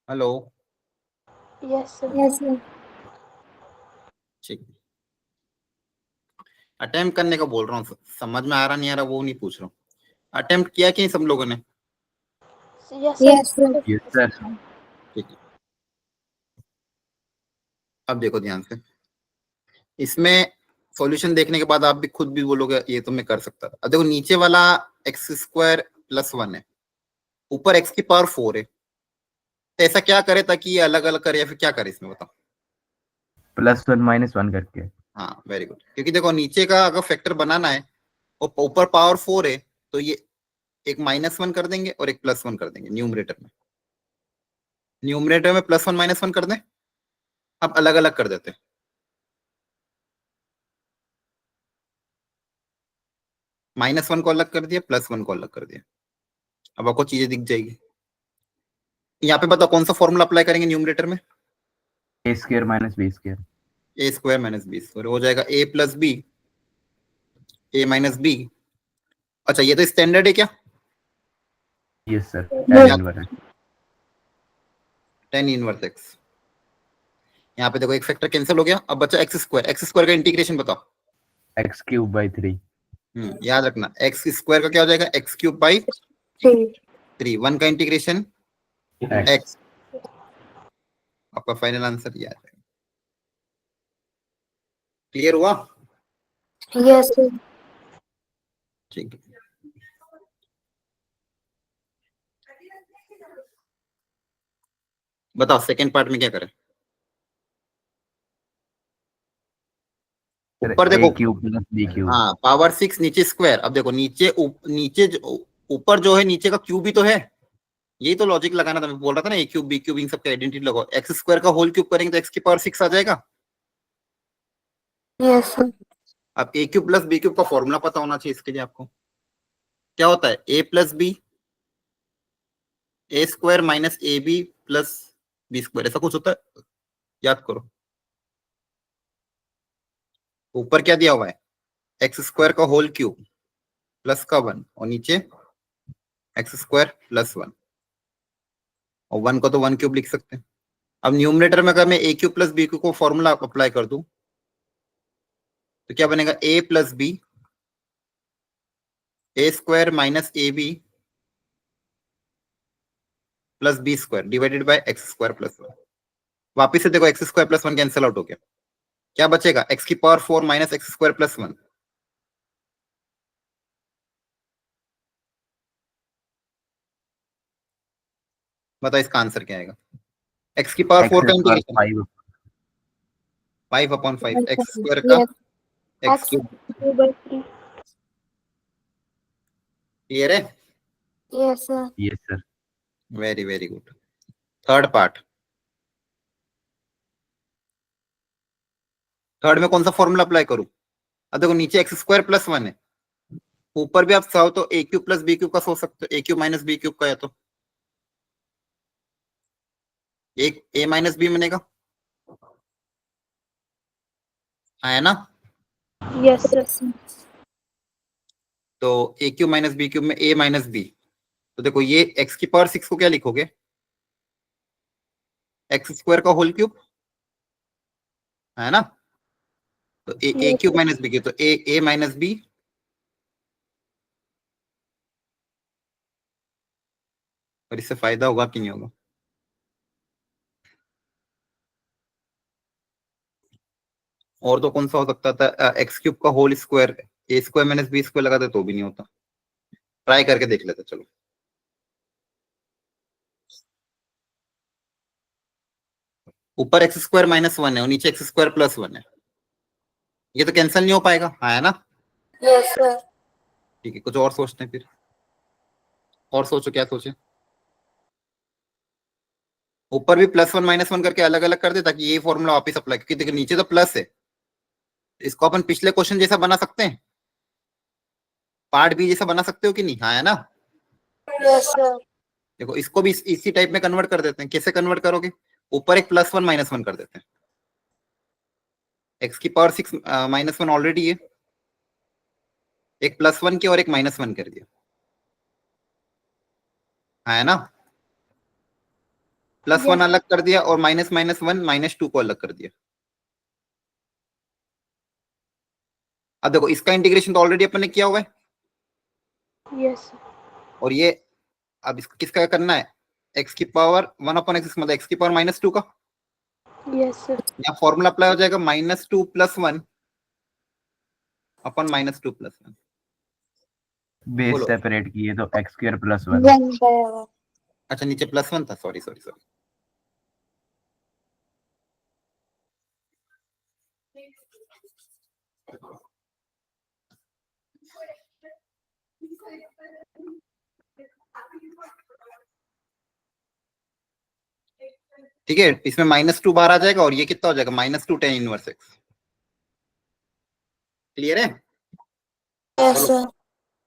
Hello. Yes, sir. Yes, sir. ठीक, अटेम्प्ट करने का बोल रहा हूँ, समझ में आ रहा नहीं आ रहा वो नहीं पूछ रहा हूँ। अटेम्प्ट किया कि नहीं सब लोगों ने? Yes, sir. Yes, sir. Yes, sir. ठीक है, अब देखो ध्यान से, इसमें सॉल्यूशन देखने के बाद आप भी खुद भी बोलोगे ये तो मैं कर सकता था। अब देखो नीचे वाला एक्स स्क्वायर प्लस 1 है, ऊपर एक्स की पावर 4 है, तो ऐसा क्या करे ताकि ये अलग अलग करे, या फिर क्या करे इसमें बताओ? +1 -1 करके। हाँ वेरी गुड, क्योंकि देखो नीचे का अगर फैक्टर बनाना है और ऊपर पावर 4 है, तो ये एक -1 कर देंगे और एक +1 कर देंगे न्यूमरेटर में। न्यूमरेटर में +1 -1 कर दें, अब अलग अलग कर देते हैं। -1 को अलग कर दिया, +1 को अलग कर दिया, अब आपको चीजें दिख जाएगी। यहाँ पे बताओ कौन सा फॉर्मूला अप्लाई करेंगे न्यूमरेटर में? A² - B²। a² - b² हो जाएगा a + b, a - b। अच्छा ये तो स्टैंडर्ड है क्या? Yes, sir. Yes. tan inverse. tan inverse x। यहाँ पे देखो एक फैक्टर कैंसिल हो गया, अब बचा x² का इंटीग्रेशन बताओ। x³/3। याद रखना x² का क्या हो जाएगा, x³/3। 3. 1 का इंटीग्रेशन x। x। आपका फाइनल आंसर ये आ जाएगा। क्लियर हुआ? Yes, sir. ठीक है, बताओ सेकेंड पार्ट में क्या करें? ऊपर देखो, A³ + B³। हाँ पावर 6 नीचे स्क्वायर। अब देखो नीचे ऊपर जो है नीचे का क्यूब ही तो है, यही तो लॉजिक लगाना था। मैं बोल रहा था ना a³ b³ इन सबका आइडेंटिटी लगाओ, x² का होल क्यूब करेंगे तो x की पावर 6 आ जाएगा। Yes, sir. अब a³ + b³ का फॉर्मूला पता होना चाहिए इसके लिए आपको। क्या होता है a + b, a² - ab + b², ऐसा कुछ होता है, याद करो। ऊपर क्या दिया हुआ है, x² का होल क्यूब प्लस का 1, और नीचे x² + 1, और 1 को तो 1³ लिख सकते हैं। अब न्यूमरेटर में अगर मैं a³ + b³ को फॉर्मूला अप्लाई कर दूं तो क्या बनेगा, a + b, a² - ab + b² divided by x² + 1। वापिस से देखो x² + 1 कैंसिल आउट हो गया, क्या बचेगा, x की पावर 4 - x² + 1। बताओ इसका आंसर क्या आएगा? x की पावर 4 का x² इंटीग्रेशन 5। 5/5, x² का Yes. x³। 2/3. क्लियर है? Yes, sir. Yes, sir. Very very good. Third part, third में कौन सा फॉर्मूला अप्लाई करूं? अब देखो नीचे x² + 1 है, ऊपर भी आप चाहो तो a³ + b³ का सोच सकते हो, a³ - b³ का, या तो एक a - b बनेगा, हाँ है ना? Yes, sir. तो a³ - b³ में a - b, तो देखो ये x की पावर 6 को क्या लिखोगे, x² का होल क्यूब, है ना? तो a³ - b³ तो a - b, और इससे फायदा होगा कि नहीं होगा? और तो कौन सा हो सकता था, x³ का होल स्क्वायर, a² - b² लगा दे तो भी नहीं होता। ट्राई करके देख लेते चलो। ऊपर x² - 1 है और नीचे x² + 1 है, ये तो कैंसिल नहीं हो पाएगा, हाँ है ना? Yes, sir. ठीक है, कुछ और सोचते हैं फिर, और सोचो क्या सोचे। ऊपर भी +1 - 1 करके अलग अलग कर दे ताकि ये फॉर्मूला वापस अप्लाई, क्योंकि देखो नीचे तो प्लस है, इसको अपन पिछले क्वेश्चन जैसा बना सकते हैं, पार्ट बी जैसा बना सकते हो कि नहीं, हाँ है ना? Yes, sir. देखो इसको भी इसी टाइप में कन्वर्ट कर देते हैं। कैसे कन्वर्ट करोगे, ऊपर एक +1 - 1 कर देते हैं, x की पावर 6 -1 ऑलरेडी है, एक +1 किया और एक -1 कर दिया, है ना, +1 Yes. अलग कर दिया और -1 -2 को अलग कर दिया। अब देखो इसका इंटीग्रेशन तो ऑलरेडी अपन ने किया हुआ है, Yes. और ये अब इसको किसका करना है, x की पावर 1/x मतलब x की पावर -2 का। Yes, sir. यहाँ फॉर्मूला अप्लाई हो जाएगा -2 + 1 अपन -2 + 1। बेस बोलो। सेपरेट किए तो x² + 1। 1/1. अच्छा नीचे +1 था, सॉरी सॉरी सॉरी। ठीक है, इसमें -2 बाहर आ जाएगा और ये कितना हो जाएगा, -2 tan इनवर्स x। क्लियर है? Yes, sir.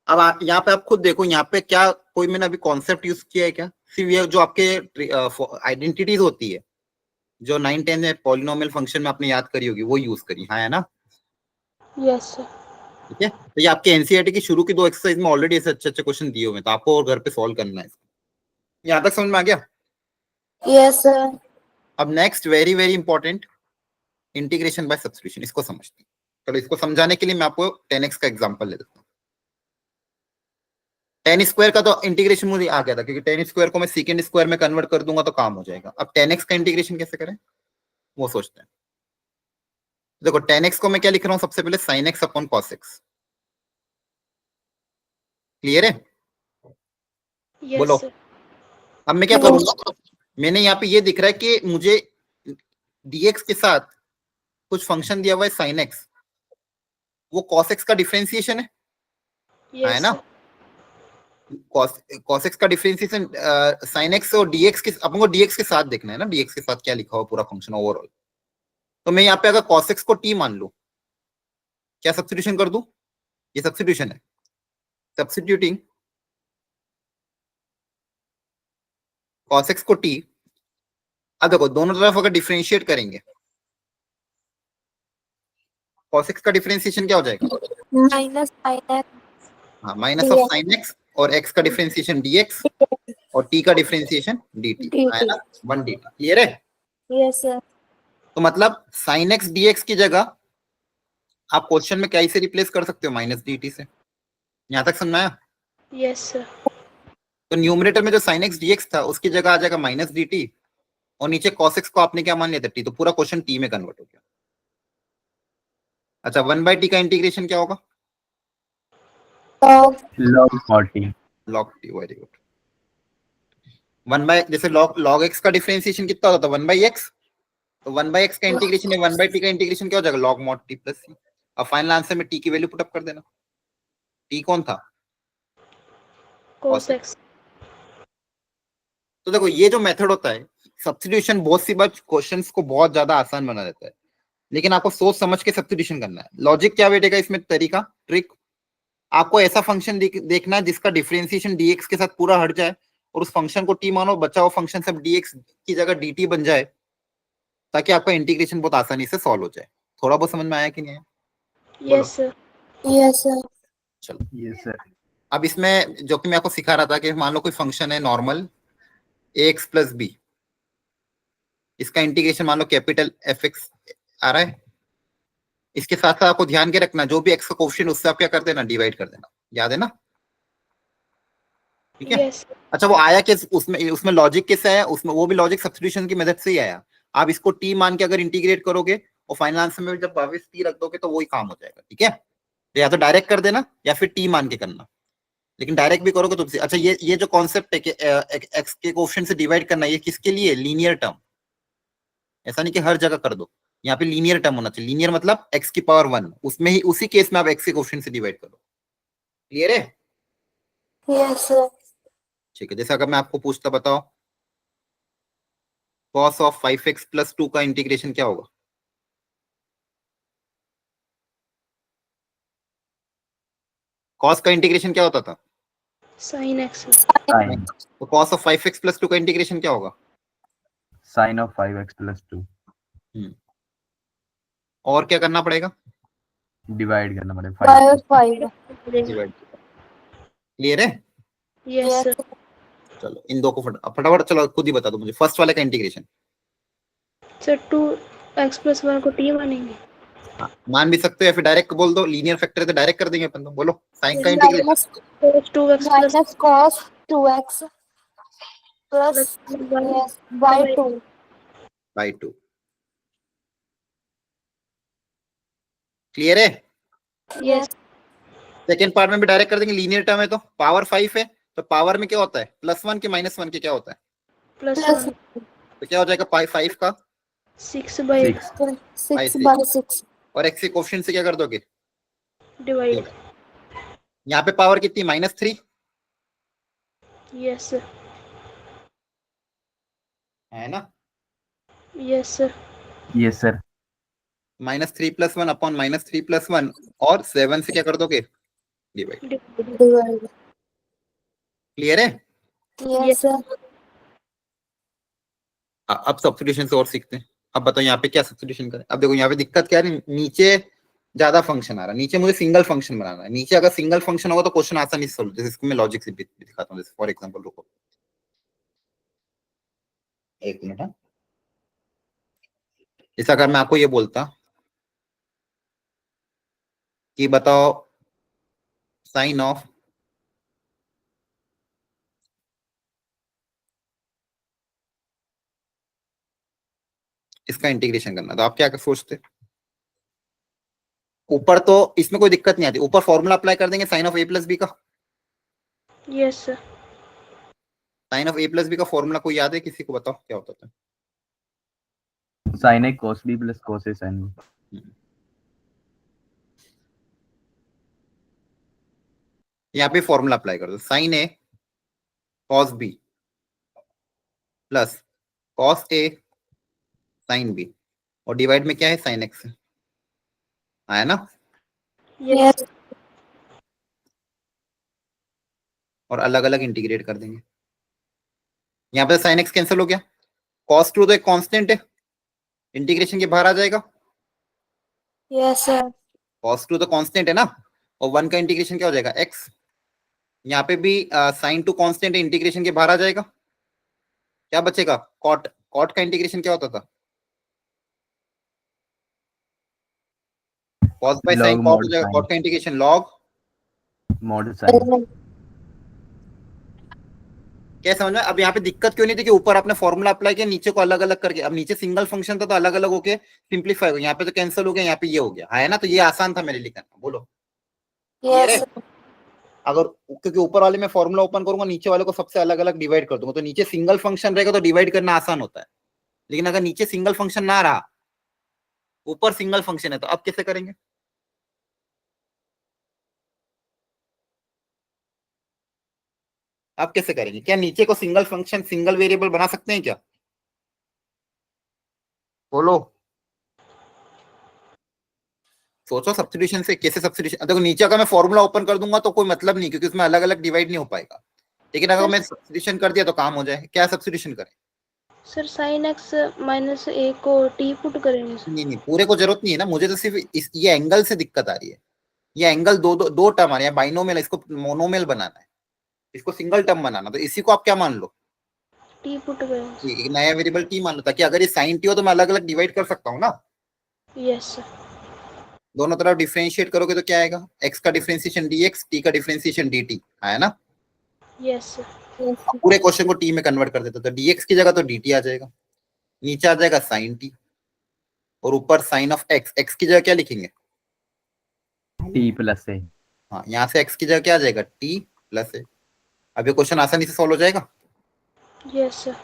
अब यहाँ पे आप खुद देखो, यहाँ पे क्या कोई मैंने अभी कॉन्सेप्ट यूज किया है क्या? सिर्फ ये जो आपके आइडेंटिटीज होती है जो 9-10 में पॉलिनोमियल फंक्शन में आपने याद करी होगी वो यूज करी, हाँ है ना? Yes, sir. ठीक है, तो ये आपके एनसीईआरटी की शुरू की 2 एक्सरसाइज में ऑलरेडी ऐसे अच्छे अच्छे क्वेश्चन दिए हुए हैं, तो आपको और घर पे सॉल्व करना है। यहाँ तक समझ में आ गया? Yes, sir. अब next very very important, integration by substitution, इसको समझते हैं। चलो इसको समझाने के लिए मैं आपको 10x का एग्जांपल ले देता हूँ। 10² का तो इंटीग्रेशन मुझे आ गया था, क्योंकि 10² को मैं सेकंड स्क्वायर में कन्वर्ट कर दूंगा तो काम हो जाएगा। अब 10x का इंटीग्रेशन कैसे करें वो सोचते हैं। देखो 10x को मैं क्या लिख रहा हूँ, सबसे पहले sin x upon cos x। Clear है? Yes, बोलो। sir. अब मैं क्या Yes. करूंगा, मैंने यहाँ पे ये दिख रहा है कि मुझे dx के साथ कुछ फंक्शन दिया हुआ है sin x, वो cos x का डिफरेंशिएशन है Yes, ना? sir. cos x का डिफरेंशिएशन sin x और dx के, अपन को dx के साथ देखना है ना, dx के साथ क्या लिखा हुआ पूरा फंक्शन ओवरऑल। तो मैं यहाँ पे अगर cos x को t मान लूं, क्या सब्स्टिट्यूशन कर दूं? ये सब्स्टिट्यूशन है, सब्स्टिट्यूटिंग cos x को t। अब देखो दोनों तरफ अगर डिफरेंशिएट करेंगे, cos x का डिफरेंशिएशन क्या हो जाएगा? Minus sin x. हाँ, माइनस ऑफ sin x, और x का डिफरेंशिएशन dx और t का डिफरेंशिएशन dt, है ना, 1 dt। क्लियर है? Yes, sir. तो मतलब sin x dx की जगह आप क्वेश्चन में क्या से रिप्लेस कर सकते हो, -dt से। यहाँ तक समझ आया? Yes, sir. तो न्यूमरेटर में जो sin x dx था उसकी जगह आ जाएगा -dt, और नीचे cos x को आपने क्या मान लिया था, t, तो पूरा क्वेश्चन t में कन्वर्ट हो गया। अच्छा 1/t का इंटीग्रेशन क्या होगा? log 40। log t, very good. 1 जैसे log x का डिफरेंशिएशन कितना होता था, 1/x, तो 1/x का इंटीग्रेशन है, 1/t का इंटीग्रेशन क्या हो जाएगा, log mod t plus c। अब फाइनल आंसर में t की वैल्यू पुटअप कर देना। t कौन था? Cos x. तो देखो ये जो मेथड होता है सब्स्टिट्यूशन, बहुत सी बार क्वेश्चंस को बहुत ज्यादा आसान बना देता है, लेकिन आपको सोच समझ के सब्स्टिट्यूशन करना है। लॉजिक क्या बैठेगा इसमें, तरीका, ट्रिक, आपको ऐसा फंक्शन देखना है जिसका डिफरेंशिएशन dx के साथ पूरा हट जाए और उस फंक्शन को t मानो, बचा हुआ फंक्शन सब dx की जगह dt बन जाए, ताकि आपका इंटीग्रेशन बहुत आसानी से सॉल्व हो जाए। थोड़ा बहुत समझ में आया कि नहीं आया? Yes, sir. Yes, sir. चलो यस सर। अब इसमें जो कि मैं आपको सिखा रहा था कि मान लो कोई फंक्शन है नॉर्मल ax प्लस b, इसका इंटीग्रेशन मान लो कैपिटल fx आ रहा है। इसके साथ साथ आपको ध्यान के रखना, जो भी x का कोएफिशिएंट उससे आप क्या कर देना, डिवाइड कर देना, याद है ना? ठीक है। Yes, sir. अच्छा वो आया कि उसमें लॉजिक कैसे आया, उसमें वो भी लॉजिक सब्स्टिट्यूशन की मदद से ही आया। आप इसको t मान के अगर इंटीग्रेट करोगे और फाइनल आंसर में जब वापस t रख दोगे तो वही काम हो जाएगा। ठीक है, तो या तो डायरेक्ट कर देना या फिर t मान के करना, लेकिन डायरेक्ट भी करोगे तो। अच्छा ये जो कॉन्सेप्ट है कि x के कोएफिशिएंट से डिवाइड करना, ये किसके लिए, लीनियर टर्म। ऐसा नहीं कि हर जगह कर दो, यहाँ पे लीनियर टर्म होना चाहिए। लीनियर मतलब x की पावर 1, उसमें ही उसी केस में आप x के कोएफिशिएंट से डिवाइड करो। क्लियर है? Yes, sir. ठीक है, जैसे अगर मैं आपको पूछता, बताओ cos ऑफ 5x प्लस 2 का इंटीग्रेशन क्या होगा? cos का इंटीग्रेशन क्या होता था? Sin x. साइन तो cos ऑफ 5x प्लस 2 का इंटीग्रेशन क्या होगा? साइन ऑफ 5x + 2 और क्या करना पड़ेगा? डिवाइड करना पड़ेगा 5. डिवाइड। क्लियर है? Yes, sir. चलो इन दो को फटाफट चलो खुद ही बता दो मुझे, फर्स्ट वाले का इंटीग्रेशन। सर 2x+1 को t मानेंगे। हाँ, मान भी सकते हो या फिर डायरेक्ट बोल दो, लीनियर फैक्टर है तो डायरेक्ट कर देंगे अपन तो। बोलो साइन का integration. Minus cos 2x plus minus cos 2x plus plus 1 yes by 2 by 2। Clear है? yes सेकेंड पार्ट में भी डायरेक्ट कर देंगे, लीनियर टर्म है तो पावर 5 है तो पावर में क्या होता है, +1 के -1 के क्या होता है, plus प्लस 1 तो क्या हो जाएगा पाई 5 का 6 बाई 6 6, बाई 6 और एक्स के कोफिशिएंट से क्या कर दोगे, डिवाइड। यहाँ पे पावर कितनी -3 yes sir है ना, yes sir yes sir. -3 + 1 upon -3 + 1 और 7 से क्या कर दोगे डिवाइड। डिवाइड। डिवाइड क्लियर है? यस सर अब सब्स्टिट्यूशन से और सीखते हैं। अब बताओ यहाँ पे क्या सब्स्टिट्यूशन करें। अब देखो यहाँ पे दिक्कत क्या है, नीचे ज्यादा फंक्शन आ रहा है, नीचे मुझे सिंगल फंक्शन बनाना है। नीचे अगर सिंगल फंक्शन होगा तो क्वेश्चन आसानी से सोल्व, जैसे इसको मैं लॉजिक से भी दिखाता हूँ। जैसे फॉर एग्जांपल रुको एक मिनट। हाँ, जैसे अगर मैं आपको ये बोलता कि बताओ साइन ऑफ इसका इंटीग्रेशन करना, तो आप क्या सोचते? ऊपर तो इसमें कोई दिक्कत नहीं आती, ऊपर फॉर्मूला अप्लाई कर देंगे साइन ऑफ a + b का। yes sir sine of a + b का फॉर्मूला कोई याद है किसी को? बताओ क्या होता था। sin a cos b plus cos a sin b। यहाँ पे फॉर्मूला अप्लाई कर दो, sign A cos B plus cos A sine B, और डिवाइड में क्या है साइन एक्स आया ना, yes यस sir और अलग अलग इंटीग्रेट कर देंगे। यहाँ पे साइन एक्स कैंसिल हो गया, कॉस 2 तो एक कांस्टेंट है, इंटीग्रेशन के बाहर आ जाएगा। यस सर कॉस 2 तो कांस्टेंट है ना, और 1 का इंटीग्रेशन क्या हो जाएगा एक्स। यहाँ पे भी साइन 2 कांस्टेंट है, इंटीग्रेशन के बाहर आ जाएगा। क्या बचेगा कॉट, कॉट का इंटीग्रेशन क्या होता था, cos by sine log cot हो mod जाएगा, sin कॉट का इंटीग्रेशन लॉग। mod sin। क्या समझ में? अब यहाँ पे दिक्कत क्यों नहीं थी कि ऊपर आपने फॉर्मूला अप्लाई किया, नीचे को अलग अलग करके, अब नीचे सिंगल फंक्शन था तो अलग अलग होके सिंप्लीफाई हो गया, यहाँ पे तो कैंसिल हो गया, यहाँ पे ये हो गया है ना, तो ये आसान था मेरे लिए करना। बोलो क्लियर यस है? अगर क्योंकि ऊपर वाले में फॉर्मूला ओपन करूंगा, नीचे वाले को सबसे अलग अलग डिवाइड कर दूंगा, तो नीचे सिंगल फंक्शन रहेगा तो डिवाइड करना आसान होता है। लेकिन अगर नीचे सिंगल फंक्शन ना रहा, ऊपर सिंगल फंक्शन है, तो अब कैसे करेंगे? अब कैसे करेंगे? क्या नीचे को सिंगल फंक्शन सिंगल वेरिएबल बना सकते हैं क्या? बोलो सोचो सब्स्टिट्यूशन से कैसे सब्स्टिट्यूशन। देखो नीचे अगर मैं फॉर्मूला ओपन कर दूंगा तो कोई मतलब नहीं, क्योंकि उसमें अलग अलग डिवाइड नहीं हो पाएगा। लेकिन अगर मैं सब्स्टिट्यूशन कर दिया तो काम हो जाए। क्या सब्स्टिट्यूशन करें? सर sin x -a को t पुट करेंगे सर। नहीं नहीं, पूरे को जरूरत नहीं है ना, मुझे तो सिर्फ ये एंगल से दिक्कत आ रही है। ये एंगल दो टर्म आ रहे हैं, बाइनोमियल, इसको मोनोमियल बनाना है, इसको सिंगल टर्म बनाना, तो इसी को आप क्या मान लो, t पुट करेंगे सर। एक नया वेरिएबल टी मान लो, ताकि अगर ये साइन टी हो तो मैं अलग अलग डिवाइड कर सकता हूँ ना। yes sir दोनों तरफ डिफरेंशिएट करोगे तो क्या आएगा, एक्स का डिफरेंशिएशन dx, टी का डिफरेंशिएशन dt आया ना। yes sir अब पूरे क्वेश्चन को टी में कन्वर्ट कर देते तो dx की जगह तो dt आ जाएगा, नीचे आ जाएगा साइन टी, और ऊपर साइन ऑफ एक्स, एक्स की जगह क्या लिखेंगे, t plus a। हाँ यहाँ से एक्स की जगह क्या आ जाएगा टी प्लस ए। अब ये क्वेश्चन आसानी से सॉल्व हो जाएगा। yes sir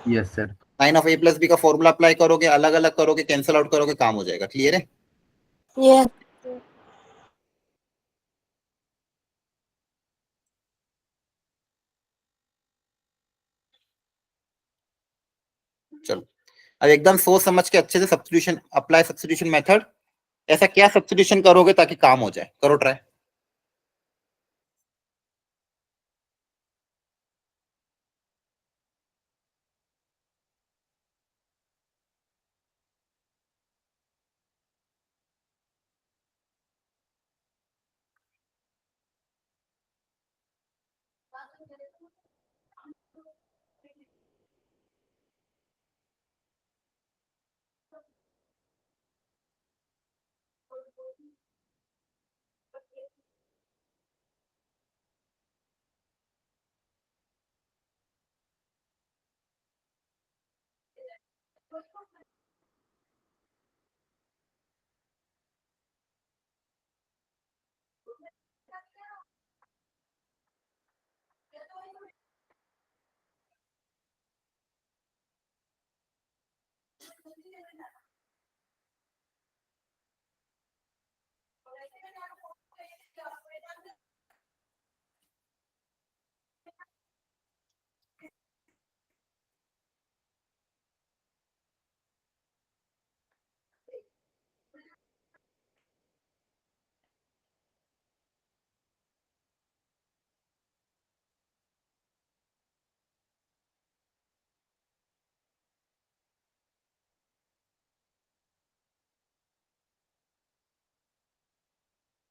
yes sir. Sine of a + b का फॉर्मूला अप्लाई करोगे, अलग अलग करोगे, कैंसिल आउट करोगे, काम हो जाएगा। क्लियर है? यस चलो अब एकदम सोच समझ के अच्छे से सब्स्टिट्यूशन अप्लाई, सब्स्टिट्यूशन मेथड, ऐसा क्या सब्स्टिट्यूशन करोगे ताकि काम हो जाए, करो ट्राई।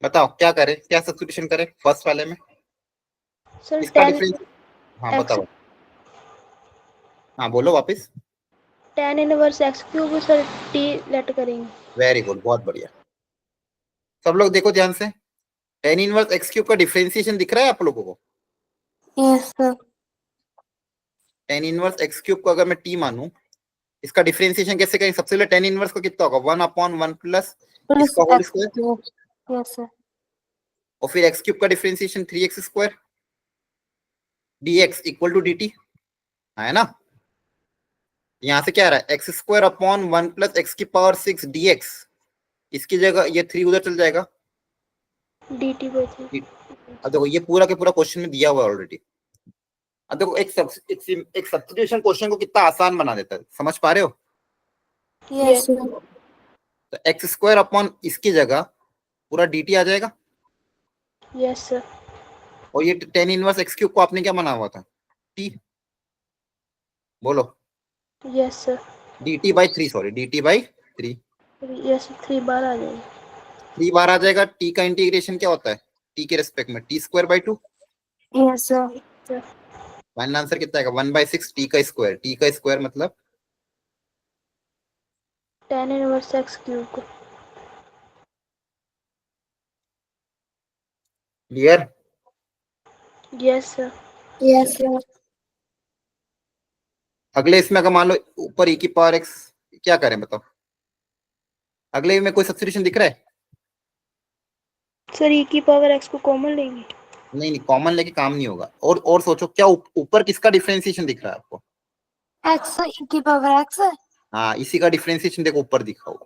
बताओ क्या करें, क्या सब्स्टिट्यूशन करें फर्स्ट वाले में? सर इसका 10 डिफरेंस, हाँ x बताओ, हाँ बोलो वापस। tan inverse x cube sir t let करेंगे। वेरी गुड, बहुत बढ़िया। सब लोग देखो ध्यान से, tan इनवर्स x क्यूब का डिफरेंशिएशन दिख रहा है आप लोगों को? Yes, sir. tan inverse x cube को अगर मैं t मानूं, इसका डिफरेंशिएशन कैसे करें? सबसे पहले tan इनवर्स को कितना होगा, 1/1 प्लस Plus इसका whole X square, cube. Yes, sir. और फिर x क्यूब का differentiation 3x square dx equal to dt, है ना? यहाँ से क्या आ रहा है, x square upon 1 plus x की पावर 6 dx, इसकी जगह ये 3 उधर चल जाएगा। dt बचे। अब देखो ये पूरा के पूरा क्वेश्चन में दिया हुआ है ऑलरेडी। अब देखो एक सब्स्टिट्यूशन क्वेश्चन को कितना आसान बना देता है, समझ पा रहे हो? Yes, sir. तो एक्स स्क्वायर अपॉन इसकी जगह पूरा dt आ जाएगा, यस सर। और ये tan इनवर्स x क्यूब को आपने क्या माना हुआ था, t, बोलो। Yes sir. dt by 3, sorry dt by 3, yes 3 बार आ जाएगा। 3 बार आ जाएगा। t का इंटीग्रेशन क्या होता है t के रेस्पेक्ट में, t square by 2। Yes, sir. Final answer कितना आएगा, 1/6 t का स्क्वायर, t का स्क्वायर मतलब tan inverse x cube. Clear? Yes sir. Yes, sir. अगले इसमें अगर मान लो ऊपर e की पावर x, क्या करें बताओ? अगले में कोई सब्स्टिट्यूशन दिख रहा है? सर e की पावर x को कॉमन लेंगे। नहीं नहीं, कॉमन लेके काम नहीं होगा। और सोचो क्या ऊपर किसका डिफरेंशिएशन दिख रहा है आपको? X e की power X. हाँ, इसी का डिफरेंशिएशन देखो ऊपर दिखा होगा,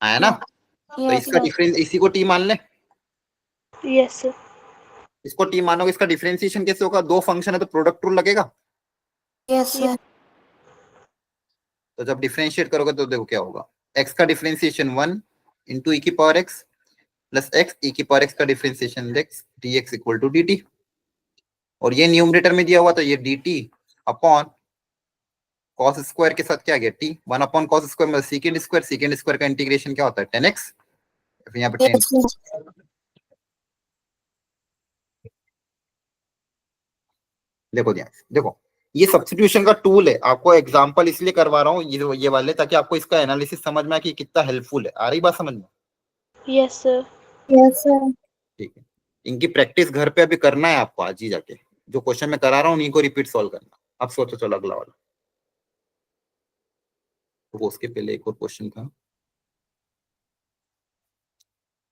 है ना? तो Yes, इसका sir. डिफरेंस, इसी को t मान ले, यस सर। इसको t मानोगे, इसका डिफरेंशिएशन कैसे होगा? दो फंक्शन है तो प्रोडक्ट रूल लगेगा। Yes, sir. तो जब डिफरेंशिएट करोगे तो देखो क्या होगा, x का डिफरेंशिएशन 1 इंटू e की power x plus x, e की पावर x का differentiation x dx equal to dt, और ये न्यूमरेटर में दिया हुआ तो ये dt अपॉन cos स्क्वायर के साथ क्या गया t, 1 अपॉन cos स्क्वायर मतलब सेकंड स्क्वायर का इंटीग्रेशन क्या होता है 10x, फिर यहाँ पे 10। Yes, sir. देखो ध्यान से, देखो ये सब्स्टिट्यूशन का टूल है, आपको एग्जांपल इसलिए करवा रहा हूँ ये वाले, ताकि आपको इसका एनालिसिस समझ में आए कि कितना हेल्पफुल है। आ रही बात समझ में? Yes sir. Yes, sir. ठीक है, इनकी प्रैक्टिस घर पे अभी करना है आपको, आज ही जाके जो क्वेश्चन मैं करा रहा हूँ उन्हीं को रिपीट सॉल्व करना। अब सोचो, चलो अगला वाला, तो उसके पहले एक और क्वेश्चन था,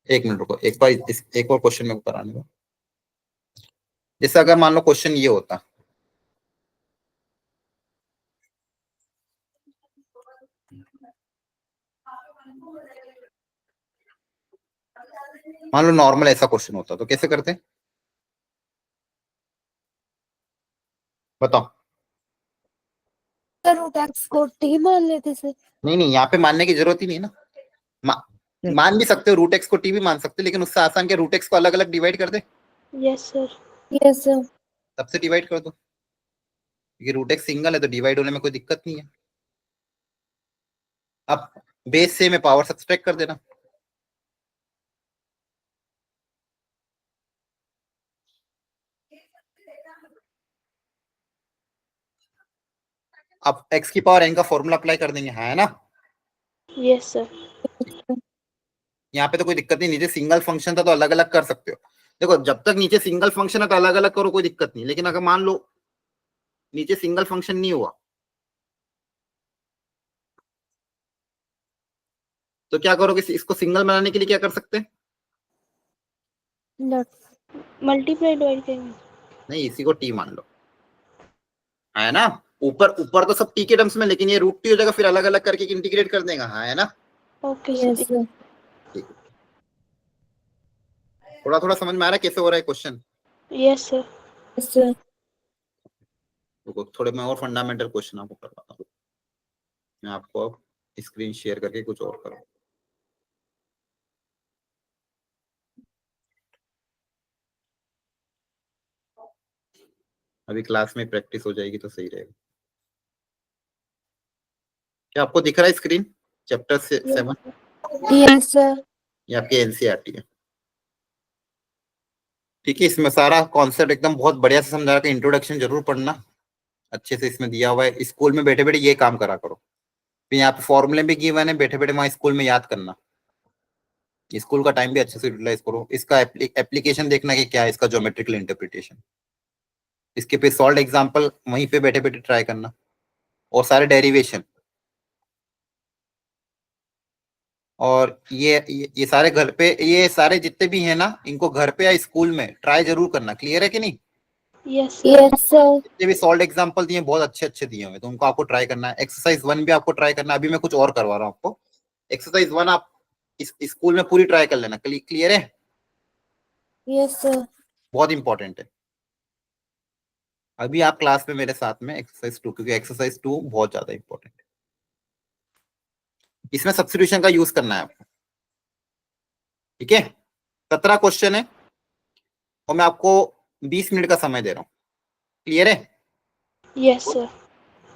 एक मिनट रुको, एक बार एक और क्वेश्चन में कराने दो। जैसे अगर मान लो क्वेश्चन ये होता, मान लो नॉर्मल ऐसा क्वेश्चन होता तो कैसे करते, बताओ? Sir, root X को T मान लेते sir. नहीं नहीं, यहाँ पे मानने की जरूरत ही नहीं है ना। मान भी सकते हो, रूट एक्स को टी भी मान सकते हो, लेकिन उससे आसान क्या, रूट एक्स को अलग अलग डिवाइड कर दे, यस सर। Yes, sir. तब से डिवाइड कर दो, क्योंकि रूट एक्स सिंगल है तो डिवाइड होने में कोई दिक्कत नहीं है। अब बेस से में पावर सब्सट्रैक्ट कर देना, अब x की पावर n का फॉर्मूला अप्लाई कर देंगे, है ना? Yes sir. यहाँ पे तो कोई दिक्कत नहीं, नीचे सिंगल फंक्शन था तो अलग अलग कर सकते हो। देखो जब तक नीचे सिंगल फंक्शन है तो अलग अलग करो, कोई दिक्कत नहीं, लेकिन अगर मान लो नीचे सिंगल फंक्शन नहीं हुआ तो क्या करोगे, इसको सिंगल बनाने के लिए क्या कर सकते हैं? मल्टीप्लाई डिवाइड करेंगे। नहीं, इसी को टी मान लो, है ना? ऊपर ऊपर तो सब टी के टर्म्स में, लेकिन ये रूट टी हो जाएगा, फिर अलग अलग करके इंटीग्रेट कर देगा, है ना? Okay Yes, sir. sir. ठीक है, थोड़ा थोड़ा समझ में आ रहा है कैसे हो रहा है question? Yes sir. Yes, sir. तो थोड़े मैं और फंडामेंटल क्वेश्चन आपको करवाता हूँ। मैं आपको अब स्क्रीन शेयर करके कुछ और करूँ। अभी क्लास में प्रैक्टिस हो जाएगी तो सही रहेगा। क्या आपको दिख रहा है स्क्रीन, चैप्टर 7? Yes, sir. ये आपकी एनसीईआरटी है। ठीक है, इसमें सारा कॉन्सेप्ट एकदम बहुत बढ़िया से समझा रखा है। इंट्रोडक्शन जरूर पढ़ना, अच्छे से इसमें दिया हुआ है। स्कूल में बैठे बैठे ये काम करा करो। फिर यहाँ पे फॉर्मूले भी गिवन है, बैठे बैठे वहां स्कूल में याद करना। स्कूल का टाइम भी अच्छे से यूटिलाइज करो। इसका एप्लीकेशन देखना कि क्या है इसका ज्योमेट्रिकल इंटरप्रिटेशन। इसके पे सॉल्व एग्जांपल वहीं पे बैठे बैठे ट्राई करना, और सारे डेरिवेशन। और ये सारे घर पे, ये सारे जितने भी हैं ना, इनको घर पे या स्कूल में ट्राई जरूर करना। क्लियर है कि नहीं? Yes sir. Yes, sir. जितने भी सॉल्व एग्जांपल दिए बहुत अच्छे अच्छे दिए हुए, तो उनको आपको ट्राई करना है। एक्सरसाइज 1 भी आपको ट्राई करना है। अभी मैं कुछ और करवा रहा हूँ आपको। एक्सरसाइज 1 आप इस स्कूल में पूरी ट्राई कर लेना। क्लियर है? Yes, sir. बहुत इंपॉर्टेंट है। अभी आप क्लास में मेरे साथ में एक्सरसाइज 2, क्योंकि एक्सरसाइज 2 बहुत ज्यादा इंपॉर्टेंट है। इसमें सब्स्टिट्यूशन का यूज करना है आपको। ठीक है, 17 क्वेश्चन है और मैं आपको 20 मिनट का समय दे रहा हूँ। क्लियर है? Yes sir.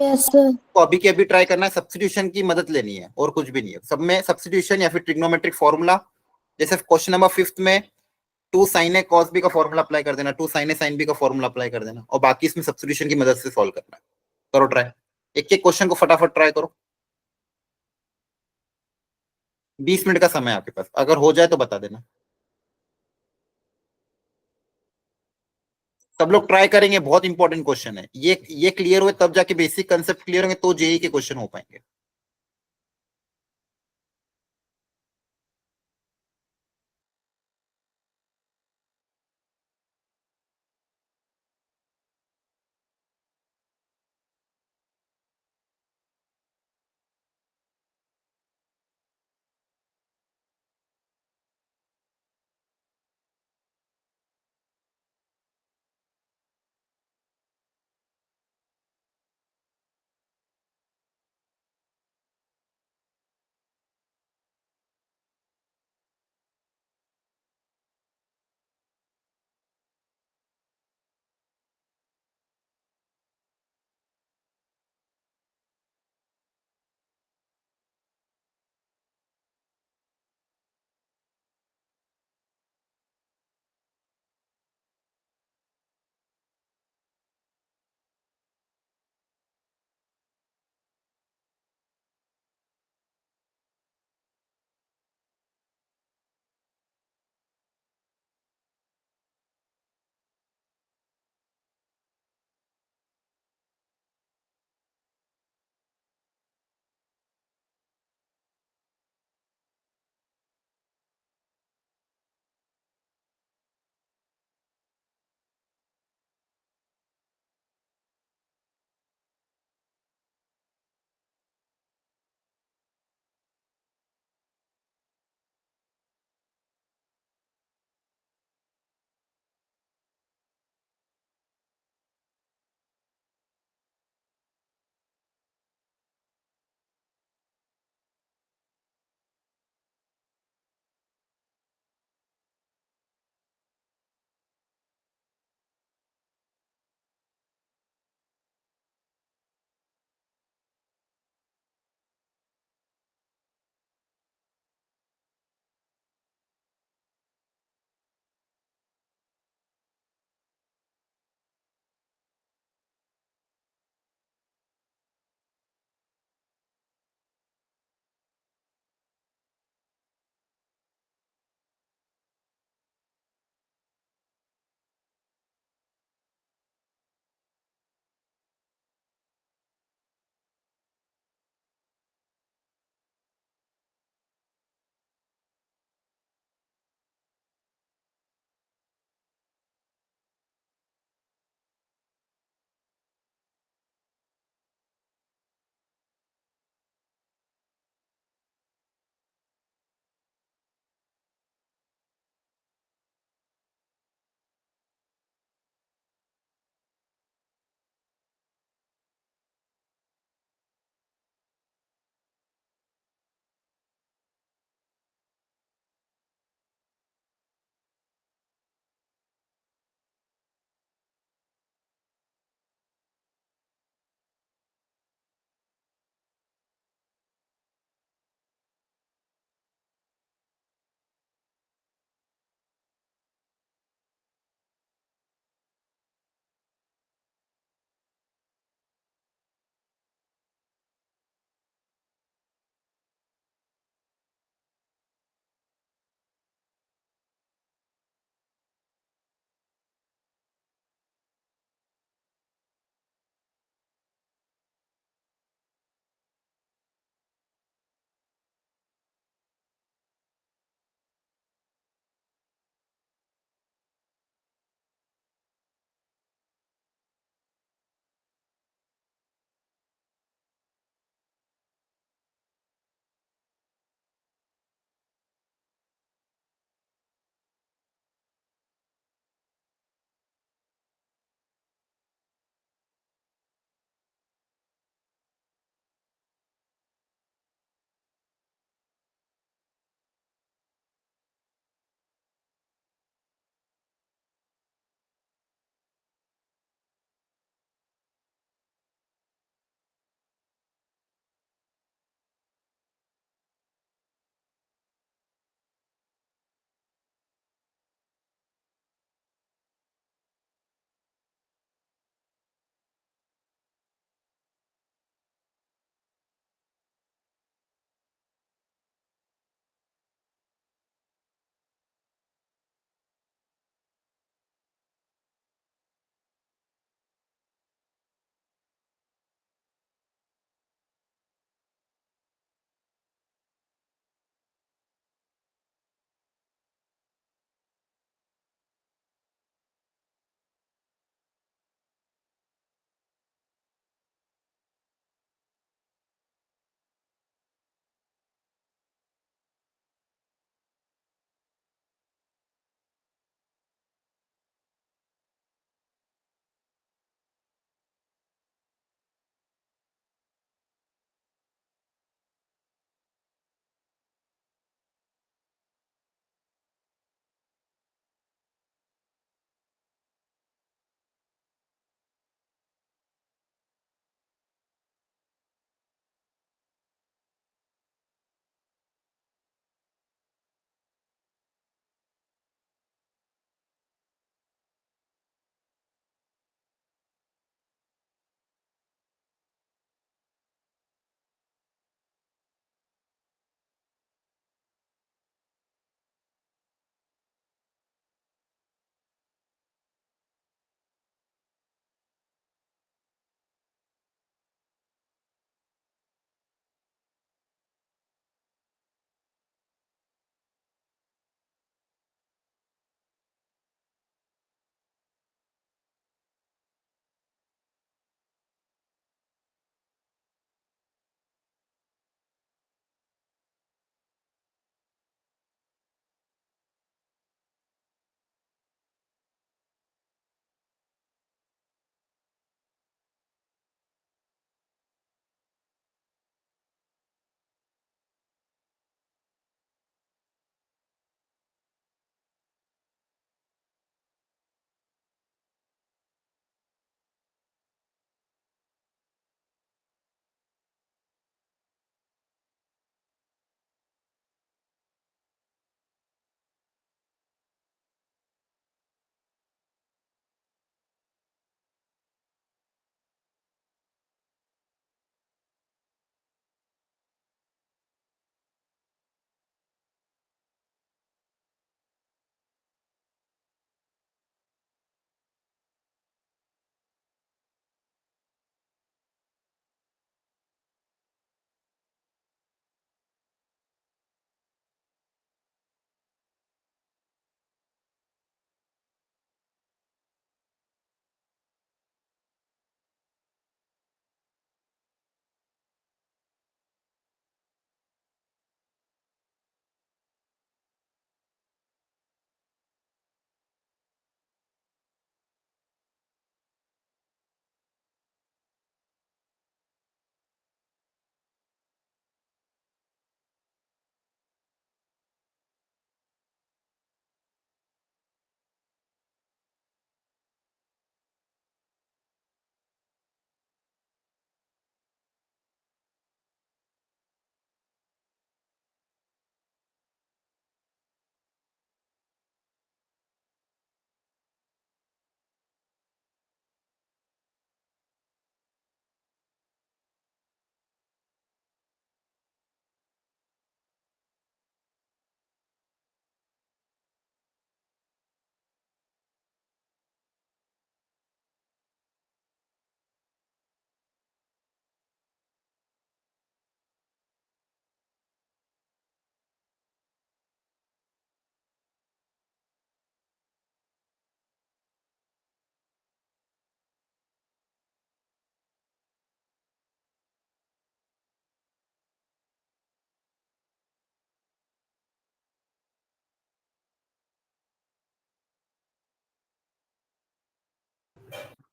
Yes, sir. तो अभी के अभी ट्राई करना है, सब्स्टिट्यूशन की मदद लेनी है और कुछ भी नहीं है। सब में सब्स्टिट्यूशन या फिर ट्रिग्नोमेट्रिक फॉर्मूला। जैसे क्वेश्चन नंबर 5 में 2 sin a cos b का फॉर्मूला अप्लाई कर देना, 2 sin a sin b का फॉर्मूला अप्लाई कर देना, और बाकी इसमें सब्स्टिट्यूशन की मदद से सॉल्व करना है। करो ट्राई, एक एक क्वेश्चन को फटाफट ट्राई करो। 20 मिनट का समय है आपके पास, अगर हो जाए तो बता देना। सब लोग ट्राई करेंगे, बहुत इंपॉर्टेंट क्वेश्चन है ये क्लियर हुए तब जाके बेसिक कंसेप्ट क्लियर होंगे, तो जेई के क्वेश्चन हो पाएंगे।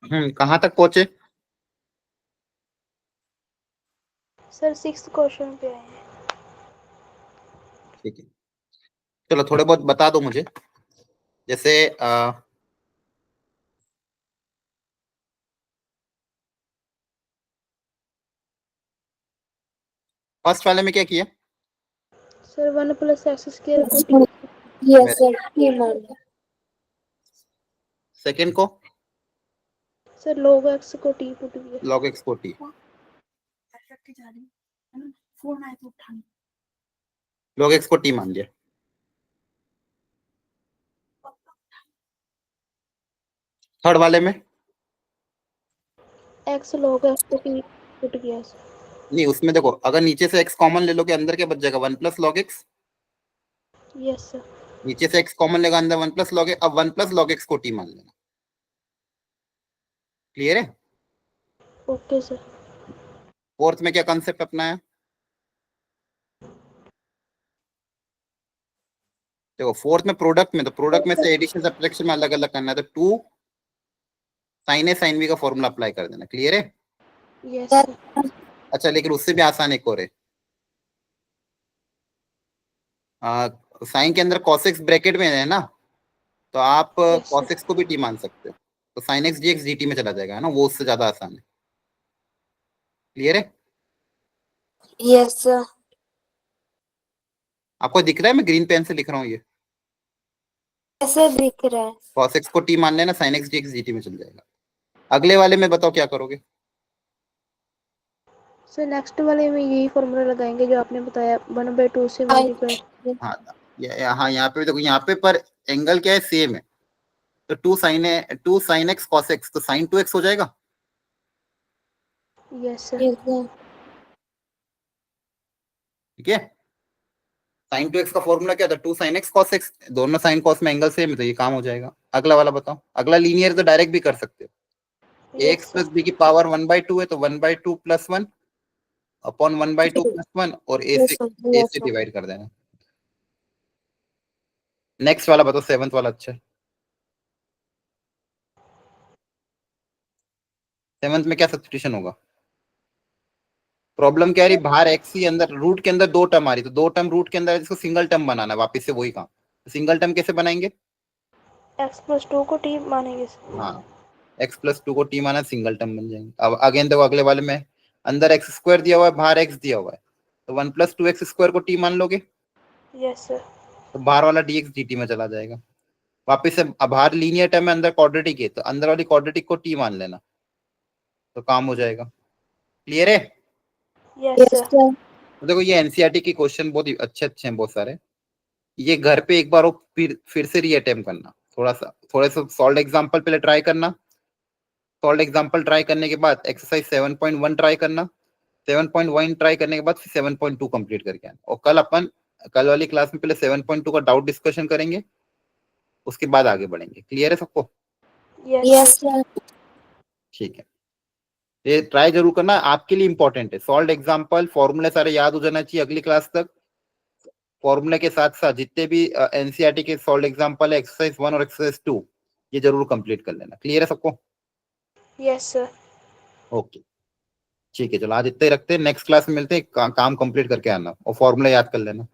कहाँ तक पहुंचे? सर 6th क्वेश्चन पे आए हैं। ठीक है, चलो थोड़े बहुत बता दो मुझे। जैसे फर्स्ट वाले में क्या किया? सर 1 + x² को t। Yes, sir. T मान लिया. सेकंड को सर log x को t पुट किया। log x को t, log x को t मान लिया। थर्ड वाले में x log x को t पुट किया सर। नहीं, उसमें देखो अगर नीचे से x कॉमन ले लोगे अंदर क्या बच जाएगा? 1 + log x। Yes sir. नीचे से x कॉमन लेगा अंदर 1 + log x। अब 1 + log x को t मान लेना। क्लियर है? Okay sir. फोर्थ में क्या कंसेप्ट अपनाया? देखो फोर्थ में प्रोडक्ट में, तो प्रोडक्ट में से एडिशन सब्ट्रैक्शन में अलग अलग करना है, तो 2 sin a sin b का फॉर्मूला अप्लाई कर देना। क्लियर है? Yes sir. अच्छा, लेकिन उससे भी आसान एक और है। साइन के अंदर cos x ब्रैकेट में है ना, तो आप Yes, cos x को भी t मान सकते हो, तो sin x dx dt में चला जाएगा, है ना, वो उससे ज्यादा आसान है। क्लियर है? Yes, sir. आपको दिख रहा है मैं ग्रीन पेन से लिख रहा हूँ ये? ऐसे दिख रहा है. cos x को t मान लेना, sin x dx dt में चल जाएगा। अगले वाले में बताओ क्या करोगे? सर नेक्स्ट वाले में यही फॉर्मूला लगाएंगे जो आपने बताया 1/2 से मल्टीप्लाई। हाँ, हाँ यहाँ पे देखो, यहाँ पे पर एंगल क्या है? सेम है, तो 2 sin x cos x, तो sin 2x हो जाएगा। Yes sir. Yes, sir. ठीक है, sin 2x का फॉर्मूला क्या था? 2 sin x cos x, दोनों sin cos में एंगल सेम है, तो ये काम हो जाएगा। अगला वाला बताओ। अगला लीनियर तो डायरेक्ट भी कर सकते हो। Yes, ax + b की पावर 1/2 है, तो 1/2 + 1 अपॉन 1/2 + 1 और a Yes, से sir. Yes, sir. डिवाइड कर देना। नेक्स्ट वाला बताओ, सेवंथ वाला। अच्छा, सेवंथ में क्या सब्स्टिट्यूशन होगा? प्रॉब्लम क्या आ रही? बाहर एक्स ही अंदर, रूट के अंदर 2 टर्म आ रही, तो 2 टर्म रूट के अंदर, इसको सिंगल टर्म बनाना है। वापस से वही काम, सिंगल टर्म कैसे बनाएंगे? x + 2 को t मानेंगे सर। हाँ, x + 2 को t माना, सिंगल टर्म बन जाएंगे। अब अगेन देखो, अगले वाले में अंदर x² दिया हुआ है, बाहर x दिया हुआ है, तो 1 + 2x² को t मान लोगे, यस सर। तो बाहर वाला dx dt में चला जाएगा। वापस से अब बाहर लीनियर टर्म है, अंदर क्वाड्रेटिक है, तो अंदर वाली क्वाड्रेटिक को t मान लेना, तो काम हो जाएगा। क्लियर है? Yes Yes, sir. sir. तो देखो ये एनसीईआरटी के क्वेश्चन बहुत ही अच्छे अच्छे हैं, बहुत सारे। ये घर पे एक बार वो फिर से रीअटेम्प्ट करना, थोड़ा सा सॉल्व एग्जांपल पहले ट्राई करना। सॉल्व एग्जांपल ट्राई करने के बाद एक्सरसाइज 7.1 ट्राई करना। 7.1 ट्राई करने के बाद फिर 7.2 कंप्लीट करके आना। और कल वाली क्लास में पहले 7.2 का डाउट डिस्कशन करेंगे, उसके बाद आगे बढ़ेंगे। क्लियर है सबको? Yes Yes, sir. sir. ठीक है, ये ट्राई जरूर करना, आपके लिए इंपॉर्टेंट है। सॉल्व एग्जांपल, फॉर्मूले सारे याद हो जाना चाहिए अगली क्लास तक। फॉर्मूले के साथ साथ जितने भी एनसीईआरटी के सॉल्व एग्जांपल है, एक्सरसाइज 1 और एक्सरसाइज 2, ये जरूर कंप्लीट कर लेना। क्लियर है सबको? Yes sir. ओके, ठीक है, चलो आज इतना ही रखते हैं। नेक्स्ट क्लास में मिलते हैं। काम कंप्लीट करके आना और फॉर्मूला याद कर लेना।